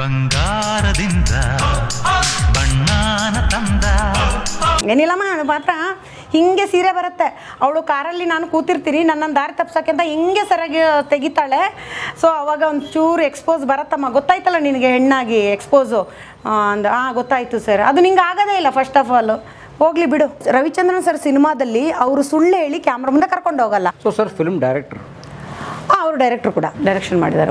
ಬಂಗಾರದಿಂದ ಬಣ್ಣಾನ ತಂದ ಏನಿಲ್ಲಮ್ಮ ಮಾತ್ರ ಹಿಂಗೆ ಸೀರೆ ಬರುತ್ತೆ. ಅವಳು ಕಾರಲ್ಲಿ ನಾನು ಕೂತಿರ್ತೀನಿ, ನನ್ನನ್ನು ದಾರಿ ತಪ್ಸೋಕೆ ಅಂತ ಹಿಂಗೆ ಸರಿಯಾಗಿ ತೆಗಿತಾಳೆ. ಸೊ ಅವಾಗ ಒಂಚೂರು ಎಕ್ಸ್ಪೋಸ್ ಬರತ್ತಮ್ಮ, ಗೊತ್ತಾಯ್ತಲ್ಲ ನಿನಗೆ ಹೆಣ್ಣಾಗಿ ಎಕ್ಸ್ಪೋಸು ಗೊತ್ತಾಯ್ತು ಸರ್. ಅದು ನಿಂಗೆ ಆಗೋದೇ ಇಲ್ಲ ಫಸ್ಟ್ ಆಫ್ ಆಲ್. ಹೋಗ್ಲಿ ಬಿಡು. ರವಿಚಂದ್ರನ್ ಸರ್ ಸಿನಿಮಾದಲ್ಲಿ ಅವರು ಸುಳ್ಳು ಹೇಳಿ ಕ್ಯಾಮ್ರಾ ಮುಂದೆ ಕರ್ಕೊಂಡು ಹೋಗಲ್ಲ. ಸೊ ಸರ್ ಫಿಲ್ಮ್ ಡೈರೆಕ್ಟರ್, ಅವರು ಡೈರೆಕ್ಟರ್ ಕೂಡ ಡೈರೆಕ್ಷನ್ ಮಾಡಿದ್ದಾರೆ.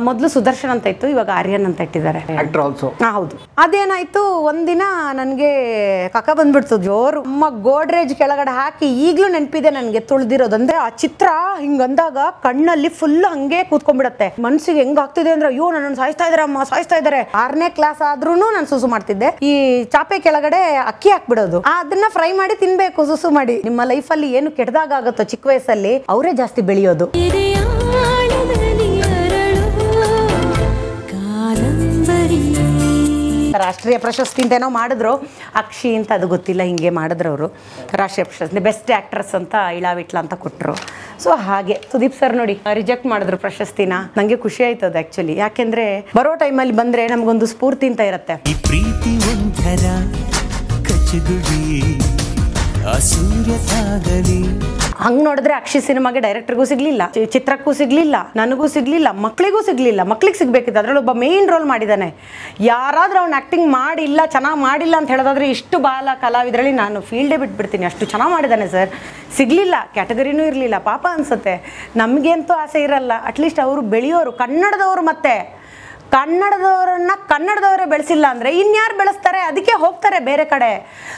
ಮೊದಲು ಸುದರ್ಶನ್ ಅಂತ ಇತ್ತು, ಇವಾಗ ಆರ್ಯನ್ ಅಂತ ಇಟ್ಟಿದ್ದಾರೆ. Actor also. ಹೌದು. ಅದೇನಾಯ್ತು, ಒಂದಿನ ನನಗೆ ಕಕ್ಕ ಬಂದ್ಬಿಡ್ತು ಜೋರು. ಅಮ್ಮ ಗೋಡ್ರೇಜ್ ಕೆಳಗಡೆ ಹಾಕಿ ಈಗಲೂ ನೆನಪಿದೆ ನನಗೆ ತುಳಿದಿರೋದು. ಅಂದ್ರೆ ಆ ಚಿತ್ರ ಹಿಂಗಂದಾಗ ಕಣ್ಣಲ್ಲಿ ಫುಲ್ ಹಂಗೆ ಕೂತ್ಕೊಂಡ್ಬಿಡತ್ತೆ. ಮನ್ಸಿಗೆ ಹೆಂಗ್ ಆಗ್ತಿದೆ ಅಂದ್ರೆ, ಅಯ್ಯೋ ನನ್ನನ್ನು ಸಾಯಿಸ್ತಾ ಇದಾರೆ ಅಮ್ಮ, ಸಾಯಿಸ್ತಾ ಇದಾರೆ. 6ನೇ ಕ್ಲಾಸ್ ಆದ್ರೂ ನಾನು ಸುಸು ಮಾಡ್ತಿದ್ದೆ. ಈ ಚಾಪೆ ಕೆಳಗಡೆ ಅಕ್ಕಿ ಹಾಕ್ಬಿಡೋದು, ಅದನ್ನ ಫ್ರೈ ಮಾಡಿ ತಿನ್ಬೇಕು ಸುಸು ಮಾಡಿ. ನಿಮ್ಮ ಲೈಫಲ್ಲಿ ಏನು ಕೆಟ್ಟದಾಗ ಆಗುತ್ತೋ ಚಿಕ್ಕ ವಯಸ್ಸಲ್ಲಿ, ಅವರೇ ಜಾಸ್ತಿ ಬೆಳೆಯೋದು. ರಾಷ್ಟ್ರೀಯ ಪ್ರಶಸ್ತಿ ಅಂತ ಏನೋ ಮಾಡಿದ್ರು, ಅಕ್ಷಿ ಅಂತ, ಅದು ಗೊತ್ತಿಲ್ಲ, ಹಿಂಗೆ ಮಾಡಿದ್ರು ಅವರು. ರಾಷ್ಟ್ರೀಯ ಪ್ರಶಸ್ತಿ ಬೆಸ್ಟ್ ಆಕ್ಟ್ರೆಸ್ ಅಂತ ಇಳಾವಿಟ್ಲ ಅಂತ ಕೊಟ್ಟರು. ಸೊ ಹಾಗೆ ಸುದೀಪ್ ಸರ್ ನೋಡಿ ರಿಜೆಕ್ಟ್ ಮಾಡಿದ್ರು ಪ್ರಶಸ್ತಿನ. ನಂಗೆ ಖುಷಿ ಆಯ್ತದ ಆಕ್ಚುಲಿ. ಯಾಕೆಂದ್ರೆ ಬರೋ ಟೈಮಲ್ಲಿ ಬಂದ್ರೆ ನಮಗೊಂದು ಸ್ಫೂರ್ತಿ ಅಂತ ಇರುತ್ತೆ. ಹಂಗ್ ನೋಡಿದ್ರೆ ಅಕ್ಷಿ ಸಿನಿಮಾಗೆ ಡೈರೆಕ್ಟರ್ಗೂ ಸಿಗ್ಲಿಲ್ಲ, ಚಿತ್ರಕ್ಕೂ ಸಿಗ್ಲಿಲ್ಲ, ನನಗೂ ಸಿಗ್ಲಿಲ್ಲ, ಮಕ್ಕಳಿಗೂ ಸಿಗ್ಲಿಲ್ಲ. ಮಕ್ಳಿಗೆ ಸಿಗ್ಬೇಕಿತ್ತು, ಅದ್ರಲ್ಲಿ ಒಬ್ಬ ಮೇನ್ ರೋಲ್ ಮಾಡಿದ್ದಾನೆ. ಯಾರಾದ್ರೂ ಅವ್ನು ಆಕ್ಟಿಂಗ್ ಮಾಡಿಲ್ಲ, ಚೆನ್ನಾಗಿ ಮಾಡಿಲ್ಲ ಅಂತ ಹೇಳೋದಾದ್ರೆ ಇಷ್ಟು ಬಾಲ ಕಲಾವಿದರಲ್ಲಿ ನಾನು ಫೀಲ್ಡೇ ಬಿಟ್ಬಿಡ್ತೀನಿ. ಅಷ್ಟು ಚೆನ್ನಾಗಿ ಮಾಡಿದ್ದಾನೆ ಸರ್. ಸಿಗ್ಲಿಲ್ಲ, ಕ್ಯಾಟಗರಿನೂ ಇರಲಿಲ್ಲ. ಪಾಪ ಅನ್ಸುತ್ತೆ. ನಮಗಂತೂ ಆಸೆ ಇರಲ್ಲ, ಅಟ್ಲೀಸ್ಟ್ ಅವರು ಬೆಳೆಯೋರು, ಕನ್ನಡದವರು. ಮತ್ತೆ ಕನ್ನಡದವರನ್ನ ಕನ್ನಡದವರೇ ಬೆಳೆಸಿಲ್ಲ ಅಂದರೆ ಇನ್ಯಾರು ಬೆಳೆಸ್ತಾರೆ? ಅದಕ್ಕೆ ಹೋಗ್ತಾರೆ ಬೇರೆ ಕಡೆ.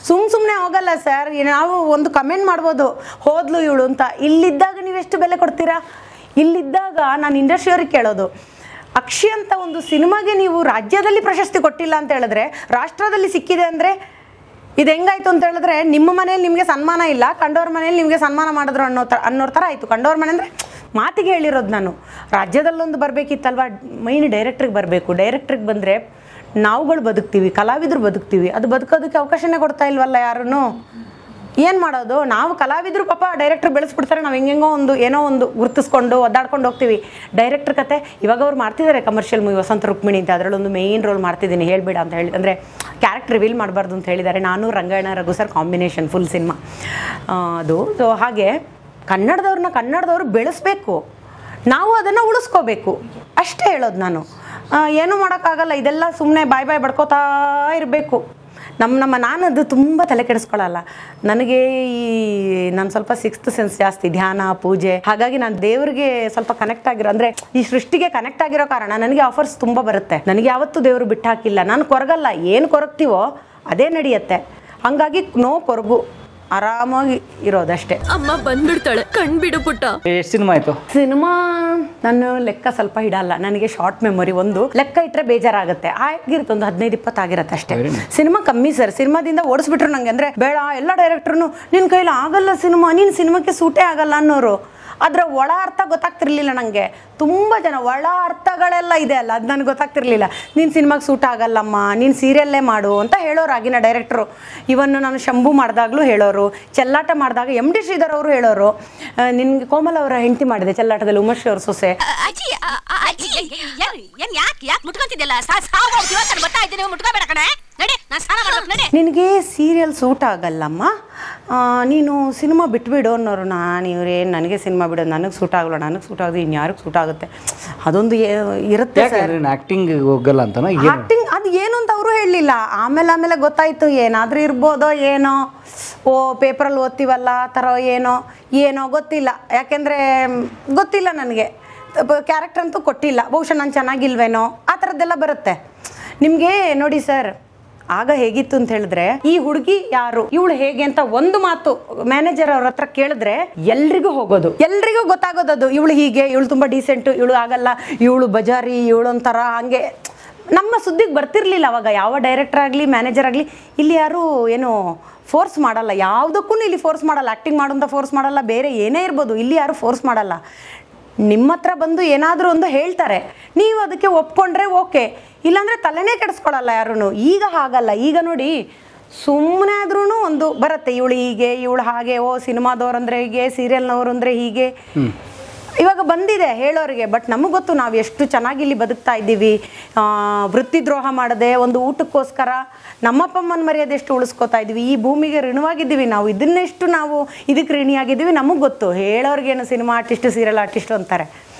ಸುಮ್ಮನೆ ಹೋಗಲ್ಲ ಸರ್. ನಾವು ಒಂದು ಕಮೆಂಟ್ ಮಾಡ್ಬೋದು, ಹೋದ್ಲು ಇವಳು ಅಂತ. ಇಲ್ಲಿದ್ದಾಗ ನೀವೆಷ್ಟು ಬೆಲೆ ಕೊಡ್ತೀರಾ? ಇಲ್ಲಿದ್ದಾಗ ನಾನು ಇಂಡಸ್ಟ್ರಿಯವ್ರಿಗೆ ಕೇಳೋದು, ಅಕ್ಷಿ ಅಂತ ಒಂದು ಸಿನಿಮಾಗೆ ನೀವು ರಾಜ್ಯದಲ್ಲಿ ಪ್ರಶಸ್ತಿ ಕೊಟ್ಟಿಲ್ಲ ಅಂತ ಹೇಳಿದ್ರೆ, ರಾಷ್ಟ್ರದಲ್ಲಿ ಸಿಕ್ಕಿದೆ ಅಂದರೆ ಇದು ಹೆಂಗಾಯ್ತು ಅಂತ ಹೇಳಿದ್ರೆ, ನಿಮ್ಮ ಮನೇಲಿ ನಿಮಗೆ ಸನ್ಮಾನ ಇಲ್ಲ, ಕಂಡವ್ರ ಮನೇಲಿ ನಿಮಗೆ ಸನ್ಮಾನ ಮಾಡಿದ್ರು ಅನ್ನೋರ ಥರ ಆಯಿತು. ಕಂಡವ್ರ ಮನೆ ಅಂದರೆ ಮಾತಿಗೆ ಹೇಳಿರೋದು ನಾನು. ರಾಜ್ಯದಲ್ಲೊಂದು ಬರಬೇಕಿತ್ತಲ್ವ, ಮೈನ್ ಡೈರೆಕ್ಟ್ರಿಗೆ ಬರಬೇಕು. ಡೈರೆಕ್ಟ್ರಿಗೆ ಬಂದರೆ ನಾವುಗಳು ಬದುಕ್ತೀವಿ, ಕಲಾವಿದರು ಬದುಕ್ತೀವಿ. ಅದು ಬದುಕೋದಕ್ಕೆ ಅವಕಾಶನೇ ಕೊಡ್ತಾ ಇಲ್ವಲ್ಲ ಯಾರೂ. ಏನು ಮಾಡೋದು? ನಾವು ಕಲಾವಿದರು ಪಾಪ ಡೈರೆಕ್ಟ್ರ್ ಬೆಳೆಸ್ಬಿಡ್ತಾರೆ. ನಾವು ಹೆಂಗೆಂಗೋ ಒಂದು ಏನೋ ಒಂದು ಗುರ್ತಿಸ್ಕೊಂಡು ಒದ್ದಾಡ್ಕೊಂಡು ಹೋಗ್ತೀವಿ. ಡೈರೆಕ್ಟ್ರ್ ಕತೆ ಇವಾಗ ಅವ್ರು ಮಾಡ್ತಿದ್ದಾರೆ ಕಮರ್ಷಿಯಲ್ ಮೂವಿ ವಸಂತ ರುಕ್ಮಿಣಿ ಅಂತ, ಅದರಲ್ಲೊಂದು ಮೇಯ್ನ್ ರೋಲ್ ಮಾಡ್ತಿದ್ದೀನಿ, ಹೇಳ್ಬೇಡ ಅಂತ ಹೇಳಿ, ಅಂದರೆ ಕ್ಯಾರೆಕ್ಟರ್ ರಿವೀಲ್ ಮಾಡಬಾರ್ದು ಅಂತ ಹೇಳಿದ್ದಾರೆ. ನಾನು Rangayana Raghu sir combination full cinema ಅದು. ಸೊ ಹಾಗೆ ಕನ್ನಡದವ್ರು ಬೆಳೆಸ್ಬೇಕು, ನಾವು ಅದನ್ನು ಉಳಿಸ್ಕೋಬೇಕು ಅಷ್ಟೇ ಹೇಳೋದು ನಾನು. ಏನೂ ಮಾಡೋಕ್ಕಾಗಲ್ಲ. ಇದೆಲ್ಲ ಸುಮ್ಮನೆ ಬಾಯ್ ಬಡ್ಕೋತಾ ಇರಬೇಕು. ನಾನು ಅದು ತುಂಬ ತಲೆ ಕೆಡಿಸ್ಕೊಳ್ಳಲ್ಲ. ನನಗೆ ನಾನು ಸ್ವಲ್ಪ 6th ಸೆನ್ಸ್ ಜಾಸ್ತಿ, ಧ್ಯಾನ, ಪೂಜೆ. ಹಾಗಾಗಿ ನಾನು ದೇವರಿಗೆ ಸ್ವಲ್ಪ ಕನೆಕ್ಟ್ ಆಗಿರೋ, ಅಂದರೆ ಈ ಸೃಷ್ಟಿಗೆ ಕನೆಕ್ಟ್ ಆಗಿರೋ ಕಾರಣ ನನಗೆ ಆಫರ್ಸ್ ತುಂಬ ಬರುತ್ತೆ. ನನಗೆ ಯಾವತ್ತೂ ದೇವರು ಬಿಟ್ಟು ಹಾಕಿಲ್ಲ. ನಾನು ಕೊರಗಲ್ಲ. ಏನು ಕೊರಗ್ತೀವೋ ಅದೇ ನಡೆಯುತ್ತೆ. ಹಾಗಾಗಿ ನೋ ಕೊರಗು, ಆರಾಮಾಗಿ ಇರೋದಷ್ಟೇ. ಅಮ್ಮ ಬಂದ್ಬಿಡ್ತಾಳೆ, ಕಣ್ಬಿಡು ಪುಟ್ಟ. ಎಷ್ಟು ಸಿನಿಮಾ ಆಯ್ತು? ಸಿನಿಮಾ ನಾನು ಲೆಕ್ಕ ಸ್ವಲ್ಪ ಇಡಲ್ಲ. ನನಗೆ ಶಾರ್ಟ್ ಮೆಮೊರಿ. ಒಂದು ಲೆಕ್ಕ ಇಟ್ಟರೆ ಬೇಜಾರಾಗುತ್ತೆ. ಆಗಿರುತ್ತೆ, ಒಂದು 15-20 ಆಗಿರುತ್ತೆ ಅಷ್ಟೇ. ಸಿನಿಮಾ ಕಮ್ಮಿ ಸರ್. ಸಿನಿಮಾದಿಂದ ಓಡಿಸ್ಬಿಟ್ರು ನಂಗೆ. ಅಂದರೆ ಬೇಡ, ಎಲ್ಲ ಡೈರೆಕ್ಟ್ರು ನಿನ್ನ ಕೈಲಿ ಆಗಲ್ಲ ಸಿನಿಮಾ, ನೀನು ಸಿನಿಮಾಕ್ಕೆ ಸೂಟೇ ಆಗಲ್ಲ ಅನ್ನೋರು. ಅದರ ಒಳ ಅರ್ಥ ಗೊತ್ತಾಗ್ತಿರ್ಲಿಲ್ಲ ನನಗೆ. ತುಂಬ ಜನ ಒಳ ಅರ್ಥಗಳೆಲ್ಲ ಇದೆ ಅಲ್ಲ, ಅದು ನನಗೆ ಗೊತ್ತಾಗ್ತಿರ್ಲಿಲ್ಲ. ನೀನು ಸಿನಿಮಾಗೆ ಸೂಟ್ ಆಗಲ್ಲಮ್ಮ, ನೀನು ಸೀರಿಯಲ್ಲೇ ಮಾಡು ಅಂತ ಹೇಳೋರು ಆಗಿನ ಡೈರೆಕ್ಟ್ರು. ಇವನ್ನು ನಾನು ಶಂಭು ಮಾಡಿದಾಗಲೂ ಹೇಳೋರು, ಚೆಲ್ಲಾಟ ಮಾಡಿದಾಗ MD ಶ್ರೀಧರ್ ಅವರು ಹೇಳೋರು. ನಿನ್ಗೆ ಕೋಮಲ್ ಅವರ ಹೆಂಡತಿ ಮಾಡಿದೆ ಚೆಲ್ಲಾಟದಲ್ಲಿ, ಉಮರ್ಶಿ ಅವ್ರ ಸೊಸೆ. ನಿನಗೆ ಸೀರಿಯಲ್ ಸೂಟ್ ಆಗಲ್ಲಮ್ಮ, ನೀನು ಸಿನಿಮಾ ಬಿಟ್ಬಿಡು ಅನ್ನೋರು. ಇವ್ರೇನು ನನಗೆ ಸಿನಿಮಾ ಬಿಡೋದು, ನನಗೆ ಸೂಟ್ ಆಗಲ್ಲ, ನನಗೆ ಸೂಟ್ ಆಗೋದು ಇನ್ಯಾರಿಗೆ ಸೂಟ್ ಆಗುತ್ತೆ. ಅದೊಂದು ಇರುತ್ತೆ ಸರ್. ಆಕ್ಟಿಂಗ್ ಹೋಗಲ್ಲ ಅಂತ. ಆಕ್ಟಿಂಗ್ ಅದು ಏನು ಅಂತ ಅವರು ಹೇಳಲಿಲ್ಲ. ಆಮೇಲೆ ಗೊತ್ತಾಯ್ತು, ಏನಾದರೂ ಇರ್ಬೋದೋ ಏನೋ. ಪೇಪರಲ್ಲಿ ಓದ್ತೀವಲ್ಲ ಆ ಥರ ಏನೋ ಗೊತ್ತಿಲ್ಲ. ಯಾಕೆಂದರೆ ಗೊತ್ತಿಲ್ಲ ನನಗೆ. ಕ್ಯಾರೆಕ್ಟರ್ ಅಂತೂ ಕೊಟ್ಟಿಲ್ಲ. ಬಹುಶಃ ನಾನು ಚೆನ್ನಾಗಿಲ್ವೇನೋ ಆ ಥರದ್ದೆಲ್ಲ ಬರುತ್ತೆ ನಿಮಗೆ. ನೋಡಿ ಸರ್, ಆಗ ಹೇಗಿತ್ತು ಅಂತ ಹೇಳಿದ್ರೆ, ಈ ಹುಡುಗಿ ಯಾರು, ಇವಳು ಹೇಗೆ ಅಂತ ಒಂದು ಮಾತು ಮ್ಯಾನೇಜರ್ ಅವ್ರ ಹತ್ರ ಕೇಳಿದ್ರೆ ಎಲ್ರಿಗೂ ಹೋಗೋದು, ಎಲ್ರಿಗೂ ಗೊತ್ತಾಗೋದು. ಇವಳು ಹೀಗೆ, ಇವಳು ತುಂಬ ಡೀಸೆಂಟು, ಇವಳು ಆಗಲ್ಲ, ಇವಳು ಬಜಾರಿ, ಇವಳು ಒಂಥರ ಹಂಗೆ. ನಮ್ಮ ಸುದ್ದಿಗೆ ಬರ್ತಿರ್ಲಿಲ್ಲ ಅವಾಗ ಯಾವ ಡೈರೆಕ್ಟರ್ ಆಗಲಿ ಮ್ಯಾನೇಜರ್ ಆಗಲಿ. ಇಲ್ಲಿ ಯಾರು ಏನು ಫೋರ್ಸ್ ಮಾಡಲ್ಲ, ಯಾವುದಕ್ಕೂ ಇಲ್ಲಿ ಫೋರ್ಸ್ ಮಾಡಲ್ಲ. ಆ್ಯಕ್ಟಿಂಗ್ ಮಾಡೋಂಥ ಫೋರ್ಸ್ ಮಾಡಲ್ಲ, ಬೇರೆ ಏನೇ ಇರ್ಬೋದು, ಇಲ್ಲಿ ಯಾರು ಫೋರ್ಸ್ ಮಾಡಲ್ಲ. ನಿಮ್ಮ ಹತ್ರ ಬಂದು ಏನಾದರೂ ಒಂದು ಹೇಳ್ತಾರೆ, ನೀವು ಅದಕ್ಕೆ ಒಪ್ಕೊಂಡ್ರೆ ಓಕೆ, ಇಲ್ಲಾಂದರೆ ತಲೆನೇ ಕೆಡಿಸ್ಕೊಳ್ಳಲ್ಲ ಯಾರೂ. ಈಗ ಹಾಗಲ್ಲ. ಈಗ ನೋಡಿ, ಸುಮ್ಮನೆ ಆದ್ರೂ ಒಂದು ಬರುತ್ತೆ, ಇವಳು ಹೀಗೆ, ಇವಳು ಹಾಗೆ, ಸಿನಿಮಾದವ್ರು ಅಂದರೆ ಹೀಗೆ, ಸೀರಿಯಲ್ನವ್ರು ಅಂದರೆ ಹೀಗೆ. ಇವಾಗ ಬಂದಿದೆ ಹೇಳೋರಿಗೆ, ಬಟ್ ನಮಗೆ ಗೊತ್ತು ನಾವು ಎಷ್ಟು ಚೆನ್ನಾಗಿ ಇಲ್ಲಿ ಬದುಕ್ತಾ ಇದ್ದೀವಿ. ವೃತ್ತಿ ದ್ರೋಹ ಮಾಡದೆ ಒಂದು ಊಟಕ್ಕೋಸ್ಕರ ನಮ್ಮಪ್ಪ ಅಮ್ಮನ ಮರ್ಯಾದೆ ಎಷ್ಟು ಉಳಿಸ್ಕೋತಾ ಇದ್ದೀವಿ, ಈ ಭೂಮಿಗೆ ಋಣವಾಗಿದ್ದೀವಿ ನಾವು, ಇದನ್ನೆಷ್ಟು ನಾವು ಇದಕ್ಕೆ ಋಣಿಯಾಗಿದ್ದೀವಿ ನಮಗೆ ಗೊತ್ತು. ಹೇಳೋರಿಗೇನು ಸಿನಿಮಾ ಆರ್ಟಿಸ್ಟು ಸೀರಿಯಲ್ ಆರ್ಟಿಸ್ಟು ಅಂತಾರೆ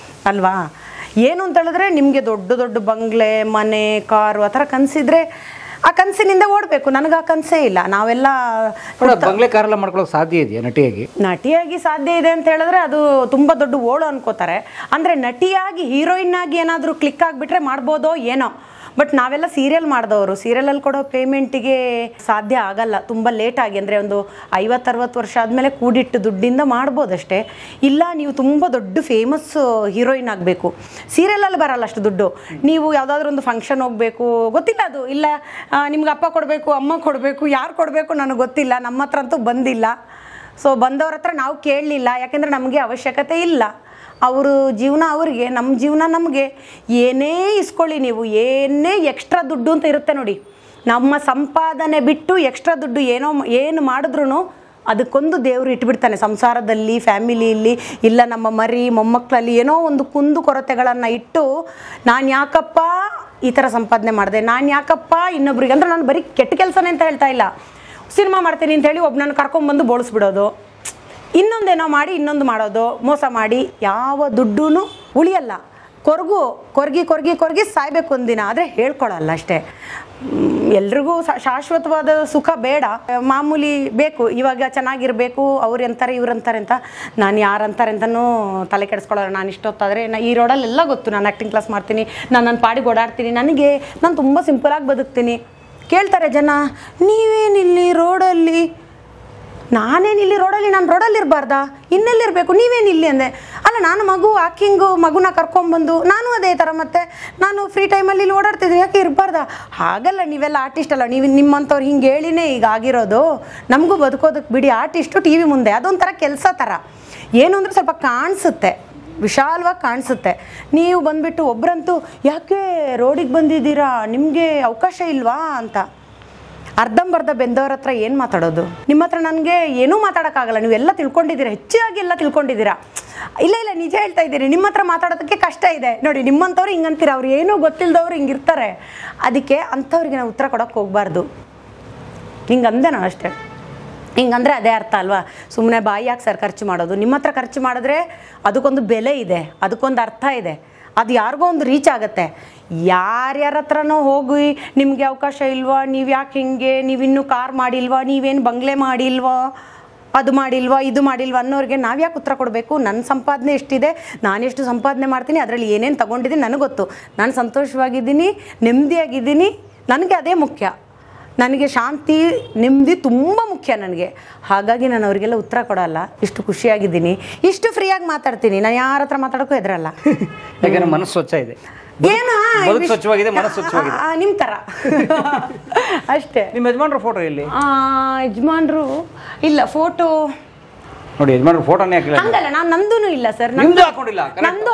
ಅಲ್ವಾ. ಏನು ಅಂತ ಹೇಳಿದ್ರೆ ನಿಮಗೆ ದೊಡ್ಡ ದೊಡ್ಡ ಬಂಗ್ಲೆ, ಮನೆ, ಕಾರು ಆ ಥರ ಕನಸಿದ್ರೆ ಆ ಕನಸಿನಿಂದ ಓಡಬೇಕು. ನನಗೆ ಆ ಕನಸೇ ಇಲ್ಲ. ನಾವೆಲ್ಲ ಬಂಗ್ಲೆ ಕಾರೆಲ್ಲ ಮಾಡ್ಕೊಳ್ಳೋಕೆ ಸಾಧ್ಯ ಇದೆಯಾ ನಟಿಯಾಗಿ ಸಾಧ್ಯ ಇದೆ ಅಂತ ಹೇಳಿದ್ರೆ ಅದು ತುಂಬ ದೊಡ್ಡ ಓಡು ಅನ್ಕೋತಾರೆ. ಅಂದರೆ ನಟಿಯಾಗಿ ಹೀರೋಯಿನ್ ಆಗಿ ಏನಾದರೂ ಕ್ಲಿಕ್ ಆಗಿಬಿಟ್ರೆ ಮಾಡ್ಬೋದೋ ಏನೋ. ಬಟ್ ನಾವೆಲ್ಲ ಸೀರಿಯಲ್ ಮಾಡಿದವರು, ಸೀರಿಯಲಲ್ಲಿ ಕೊಡೋ ಪೇಮೆಂಟಿಗೆ ಸಾಧ್ಯ ಆಗಲ್ಲ. ತುಂಬ ಲೇಟಾಗಿ, ಅಂದರೆ ಒಂದು 50-60 ವರ್ಷ ಆದಮೇಲೆ ಕೂಡಿಟ್ಟು ದುಡ್ಡಿಂದ ಮಾಡ್ಬೋದಷ್ಟೇ. ಇಲ್ಲ ನೀವು ತುಂಬ ದೊಡ್ಡ ಫೇಮಸ್ ಹೀರೋಯಿನ್ ಆಗಬೇಕು, ಸೀರಿಯಲಲ್ಲಿ ಬರಲ್ಲ ಅಷ್ಟು ದುಡ್ಡು. ನೀವು ಯಾವುದಾದ್ರೂ ಒಂದು ಫಂಕ್ಷನ್ ಹೋಗಬೇಕು, ಗೊತ್ತಿಲ್ಲ ಅದು, ಇಲ್ಲ ನಿಮ್ಗೆ ಅಪ್ಪ ಕೊಡಬೇಕು, ಅಮ್ಮ ಕೊಡಬೇಕು, ಯಾರು ಕೊಡಬೇಕು ನನಗೆ ಗೊತ್ತಿಲ್ಲ. ನಮ್ಮ ಹತ್ರ ಅಂತೂ ಬಂದಿಲ್ಲ. ಸೊ ಬಂದವ್ರ ಹತ್ರ ನಾವು ಕೇಳಲಿಲ್ಲ, ಯಾಕೆಂದರೆ ನಮಗೆ ಅವಶ್ಯಕತೆ ಇಲ್ಲ. ಅವರು ಜೀವನ ಅವ್ರಿಗೆ, ನಮ್ಮ ಜೀವನ ನಮಗೆ. ಏನೇ ಇಸ್ಕೊಳ್ಳಿ ನೀವು, ಏನೇ ಎಕ್ಸ್ಟ್ರಾ ದುಡ್ಡು ಅಂತ ಇರುತ್ತೆ ನೋಡಿ, ನಮ್ಮ ಸಂಪಾದನೆ ಬಿಟ್ಟು ಎಕ್ಸ್ಟ್ರಾ ದುಡ್ಡು ಏನು ಮಾಡಿದ್ರು ಅದಕ್ಕೊಂದು ದೇವರು ಇಟ್ಬಿಡ್ತಾನೆ ಸಂಸಾರದಲ್ಲಿ, ಫ್ಯಾಮಿಲಿಯಲ್ಲಿ, ಇಲ್ಲ ನಮ್ಮ ಮರಿ ಮೊಮ್ಮಕ್ಕಳಲ್ಲಿ ಏನೋ ಒಂದು ಕುಂದು ಕೊರತೆಗಳನ್ನು ಇಟ್ಟು ನಾನು ಯಾಕಪ್ಪ ಈ ಥರ ಸಂಪಾದನೆ ಮಾಡಿದೆ, ನಾನು ಯಾಕಪ್ಪ ಇನ್ನೊಬ್ರಿಗೆ, ಅಂದರೆ ನಾನು ಬರೀ ಕೆಟ್ಟ ಕೆಲಸನೇ ಅಂತ ಹೇಳ್ತಾ ಇಲ್ಲ. ಸಿನಿಮಾ ಮಾಡ್ತೀನಿ ಅಂತೇಳಿ ಒಬ್ಬನನ್ನು ಕರ್ಕೊಂಬಂದು ಬೋಳಿಸ್ಬಿಡೋದು, ಇನ್ನೊಂದೇನೋ ಮಾಡಿ ಇನ್ನೊಂದು ಮಾಡೋದು, ಮೋಸ ಮಾಡಿ ಯಾವ ದುಡ್ಡೂ ಉಳಿಯಲ್ಲ. ಕೊರ್ಗಿ ಸಾಯ್ಬೇಕು ಒಂದಿನ, ಆದರೆ ಹೇಳ್ಕೊಳಲ್ಲ ಅಷ್ಟೇ. ಎಲ್ರಿಗೂ ಶಾಶ್ವತವಾದ ಸುಖ ಬೇಡ, ಮಾಮೂಲಿ ಬೇಕು. ಇವಾಗ ಚೆನ್ನಾಗಿರಬೇಕು, ಅವ್ರು ಅಂತಾರೆ ಇವ್ರು ಅಂತಾರೆ ಅಂತ. ನಾನು ಯಾರಂತಾರೆ ಅಂತಲೂ ತಲೆ ಕೆಡಿಸ್ಕೊಳ್ಳೋರು. ನಾನು ಇಷ್ಟೊತ್ತಾದರೆ ಈ ರೋಡಲ್ಲೆಲ್ಲ ಗೊತ್ತು, ನಾನು ಆ್ಯಕ್ಟಿಂಗ್ ಕ್ಲಾಸ್ ಮಾಡ್ತೀನಿ, ನಾನು ಪಾಡಿಗೆ ಓಡಾಡ್ತೀನಿ, ನಾನು ತುಂಬ ಸಿಂಪಲಾಗಿ ಬದುಕ್ತೀನಿ. ಕೇಳ್ತಾರೆ ಜನ, ನೀವೇನಿಲ್ಲಿ ರೋಡಲ್ಲಿ, ನಾನೇನಿಲ್ಲಿ ರೋಡಲ್ಲಿ, ನಾನು ರೋಡಲ್ಲಿ ಇರಬಾರ್ದಾ, ಇನ್ನೆಲ್ಲಿರಬೇಕು, ನೀವೇನಿಲ್ಲಿ ಅಂದೆ. ಅಲ್ಲ ನಾನು ಮಗುನ ಕರ್ಕೊಂಬಂದು ನಾನು ಅದೇ ಥರ, ಮತ್ತೆ ನಾನು ಫ್ರೀ ಟೈಮಲ್ಲಿ ಇಲ್ಲಿ ಓಡಾಡ್ತಿದ್ದೀನಿ, ಯಾಕೆ ಇರಬಾರ್ದಾ? ಹಾಗಲ್ಲ, ನೀವೆಲ್ಲ ಆರ್ಟಿಸ್ಟ್ ಅಲ್ಲ, ನಿಮ್ಮಂಥವ್ರು ಹಿಂಗೆ ಹೇಳಿನೇ ಈಗ ಆಗಿರೋದು. ನಮಗೂ ಬದುಕೋದಕ್ಕೆ ಬಿಡಿ, ಆರ್ಟಿಸ್ಟು ಟಿ ವಿ ಮುಂದೆ ಅದೊಂಥರ ಕೆಲಸ ಥರ. ಏನು ಅಂದರೆ ಸ್ವಲ್ಪ ಕಾಣಿಸುತ್ತೆ, ವಿಶಾಲವಾಗಿ ಕಾಣಿಸುತ್ತೆ. ನೀವು ಬಂದುಬಿಟ್ಟು ಒಬ್ಬರಂತೂ ಯಾಕೆ ರೋಡಿಗೆ ಬಂದಿದ್ದೀರಾ, ನಿಮಗೆ ಅವಕಾಶ ಇಲ್ವಾ ಅಂತ ಅರ್ಧಂಬರ್ಧ ಬೆಂದವ್ರ ಹತ್ರ ಏನು ಮಾತಾಡೋದು? ನಿಮ್ಮ ಹತ್ರ ನನಗೆ ಏನೂ ಮಾತಾಡೋಕ್ಕಾಗಲ್ಲ, ನೀವೆಲ್ಲ ತಿಳ್ಕೊಂಡಿದ್ದೀರಾ, ಹೆಚ್ಚಾಗಿ ಎಲ್ಲ ತಿಳ್ಕೊಂಡಿದ್ದೀರಾ. ಇಲ್ಲ ನಿಜ ಹೇಳ್ತಾ ಇದ್ದೀರಿ, ನಿಮ್ಮ ಹತ್ರ ಮಾತಾಡೋದಕ್ಕೆ ಕಷ್ಟ ಇದೆ ನೋಡಿ. ನಿಮ್ಮಂಥವ್ರು ಹಿಂಗಂತೀರ, ಅವ್ರು ಏನೂ ಗೊತ್ತಿಲ್ಲದವ್ರು ಹಿಂಗಿರ್ತಾರೆ. ಅದಕ್ಕೆ ಅಂಥವ್ರಿಗೆ ನಾವು ಉತ್ತರ ಕೊಡೋಕ್ಕೆ ಹೋಗಬಾರ್ದು. ಹಿಂಗಂದೆ ನಾನು ಅಷ್ಟೇ. ಹಿಂಗಂದರೆ ಅದೇ ಅರ್ಥ ಅಲ್ವಾ, ಸುಮ್ಮನೆ ಬಾಯಿ ಯಾಕೆ ಸರ್ ಖರ್ಚು ಮಾಡೋದು? ನಿಮ್ಮ ಹತ್ರ ಖರ್ಚು ಮಾಡಿದ್ರೆ ಅದಕ್ಕೊಂದು ಬೆಲೆ ಇದೆ, ಅದಕ್ಕೊಂದು ಅರ್ಥ ಇದೆ, ಅದು ಯಾರಿಗೋ ಒಂದು ರೀಚ್ ಆಗುತ್ತೆ. ಯಾರ್ಯಾರ ಹತ್ರನೋ ಹೋಗಿ ನಿಮಗೆ ಅವಕಾಶ ಇಲ್ವಾ, ನೀವು ಯಾಕೆ ಹಿಂಗೆ, ನೀವಿನ್ನೂ ಕಾರ್ ಮಾಡಿಲ್ವಾ, ನೀವೇನು ಬಂಗ್ಲೆ ಮಾಡಿಲ್ವಾ, ಅದು ಮಾಡಿಲ್ವಾ, ಇದು ಮಾಡಿಲ್ವಾ ಅನ್ನೋರಿಗೆ ನಾವು ಯಾಕೆ ಉತ್ತರ ಕೊಡಬೇಕು? ನನ್ನ ಸಂಪಾದನೆ ಎಷ್ಟಿದೆ, ನಾನೆಷ್ಟು ಸಂಪಾದನೆ ಮಾಡ್ತೀನಿ, ಅದರಲ್ಲಿ ಏನೇನು ತೊಗೊಂಡಿದ್ದೀನಿ ನನಗೆ ಗೊತ್ತು. ನಾನು ಸಂತೋಷವಾಗಿದ್ದೀನಿ, ನೆಮ್ಮದಿಯಾಗಿದ್ದೀನಿ, ನನಗೆ ಅದೇ ಮುಖ್ಯ. ನನಗೆ ಶಾಂತಿ, ನೆಮ್ಮದಿ ತುಂಬ ಮುಖ್ಯ ನನಗೆ. ಹಾಗಾಗಿ ನಾನು ಅವರಿಗೆಲ್ಲ ಉತ್ತರ ಕೊಡಲ್ಲ. ಇಷ್ಟು ಖುಷಿಯಾಗಿದ್ದೀನಿ, ಇಷ್ಟು ಫ್ರೀಯಾಗಿ ಮಾತಾಡ್ತೀನಿ, ನಾನು ಯಾರ ಹತ್ರ ಮಾತಾಡೋಕ್ಕೂ ಹೆದರಲ್ಲ. ಯಾಕಂದ್ರೆ ಮನಸ್ಸು ಸ್ವಚ್ಛ ಇದೆ, ಏನು ಸ್ವಚ್ಛವಾಗಿದೆ, ಮನಸ್ಸು ಸ್ವಚ್ಛವಾಗಿದೆ. ನಿಮ್ಮ ಥರ ಅಷ್ಟೇ. ನಿಮ್ಮ ಯಜಮಾನ್ರ ಫೋಟೋ ಇಲ್ಲಿ? ಯಜಮಾನ್ರು ಇಲ್ಲ, ಫೋಟೋ ನೋಡಿ, ಯಜಮಾನ್ರ ಫೋಟೋನೇ ಹಾಕಿಲ್ಲ. ಹಂಗಲ್ಲ, ನಾನು ನಂದೂ ಇಲ್ಲ ಸರ್, ನಂದು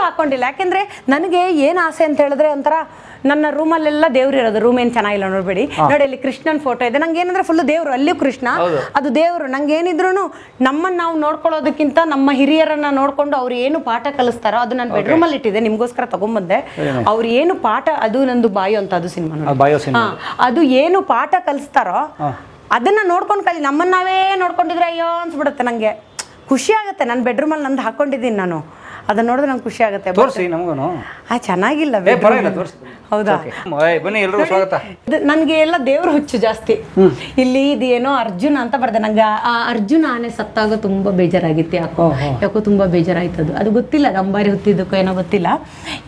ಹಾಕೊಂಡಿಲ್ಲ. ಯಾಕೆಂದ್ರೆ ನನಗೆ ಏನು ಆಸೆ ಅಂತ ಹೇಳಿದ್ರೆ, ಒಂಥರ ನನ್ನ ರೂಮಲ್ಲೆಲ್ಲ ದೇವ್ರು ಇರೋದು. ರೂಮ್ ಏನು ಚೆನ್ನಾಗಿಲ್ಲ ನೋಡ್ಬೇಡಿ, ನೋಡಿ ಅಲ್ಲಿ ಕೃಷ್ಣನ್ ಫೋಟೋ ಇದೆ. ನಂಗೆ ಏನಂದ್ರೆ ಫುಲ್ ದೇವ್ರು, ಅಲ್ಲಿಯೂ ಕೃಷ್ಣ, ಅದು ದೇವ್ರು. ನಂಗೆ ಏನಿದ್ರು ನಮ್ಮನ್ನ ನಾವು ನೋಡ್ಕೊಳ್ಳೋದಕ್ಕಿಂತ ನಮ್ಮ ಹಿರಿಯರನ್ನ ನೋಡ್ಕೊಂಡು ಅವ್ರು ಏನು ಪಾಠ ಕಲಿಸ್ತಾರೋ ಅದು ನಾನು ಬೆಡ್ರೂಮಲ್ಲಿ ಇಟ್ಟಿದೆ, ನಿಮ್ಗೋಸ್ಕರ ತಗೊಂಡ್ಬಂದೆ. ಅವ್ರು ಏನು ಪಾಠ, ಅದು ನಂದು ಬಾಯೋ ಅಂತ, ಅದು ಸಿನಿಮಾ, ಅದು ಏನು ಪಾಠ ಕಲಿಸ್ತಾರೋ ಅದನ್ನ ನೋಡ್ಕೊಂಡು ಕಲಿ. ನಮ್ಮನ್ನ ನಾವೇ ನೋಡ್ಕೊಂಡಿದ್ರೆ ಅಯ್ಯೋ ಅನ್ಸ್ಬಿಡುತ್ತೆ. ನಂಗೆ ಖುಷಿ ಆಗುತ್ತೆ. ನನ್ನ ಬೆಡ್ರೂಮಲ್ಲಿ ನಂದು ಹಾಕೊಂಡಿದ್ದೀನಿ ನಾನು, ಅದನ್ನ ನೋಡಿದ್ರೆ ನಂಗೆ ಖುಷಿ ಆಗುತ್ತೆ. ತೋರಿಸಿ ನಮಗೂ. ಚೆನ್ನಾಗಿಲ್ಲ, ಹೌದಾ? ಬನ್ನಿ, ಎಲ್ಲರೂ ಸ್ವಾಗತ. ನನಗೆ ಎಲ್ಲ ದೇವ್ರ ಹುಚ್ಚು ಜಾಸ್ತಿ. ಇಲ್ಲಿ ಇದು ಏನೋ ಅರ್ಜುನ ಅಂತ ಬರ್ದೆ. ನಂಗೆ ಆ ಅರ್ಜುನ ಆನೆ ಸತ್ತಾಗ ತುಂಬಾ ಬೇಜಾರಾಗಿತ್ತು. ಯಾಕೋ ತುಂಬಾ ಬೇಜಾರಾಯ್ತದು. ಅದು ಗೊತ್ತಿಲ್ಲ, ಅದು ಅಂಬಾರಿ ಹೊತ್ತಿದ್ದಕ್ಕೋ ಏನೋ ಗೊತ್ತಿಲ್ಲ.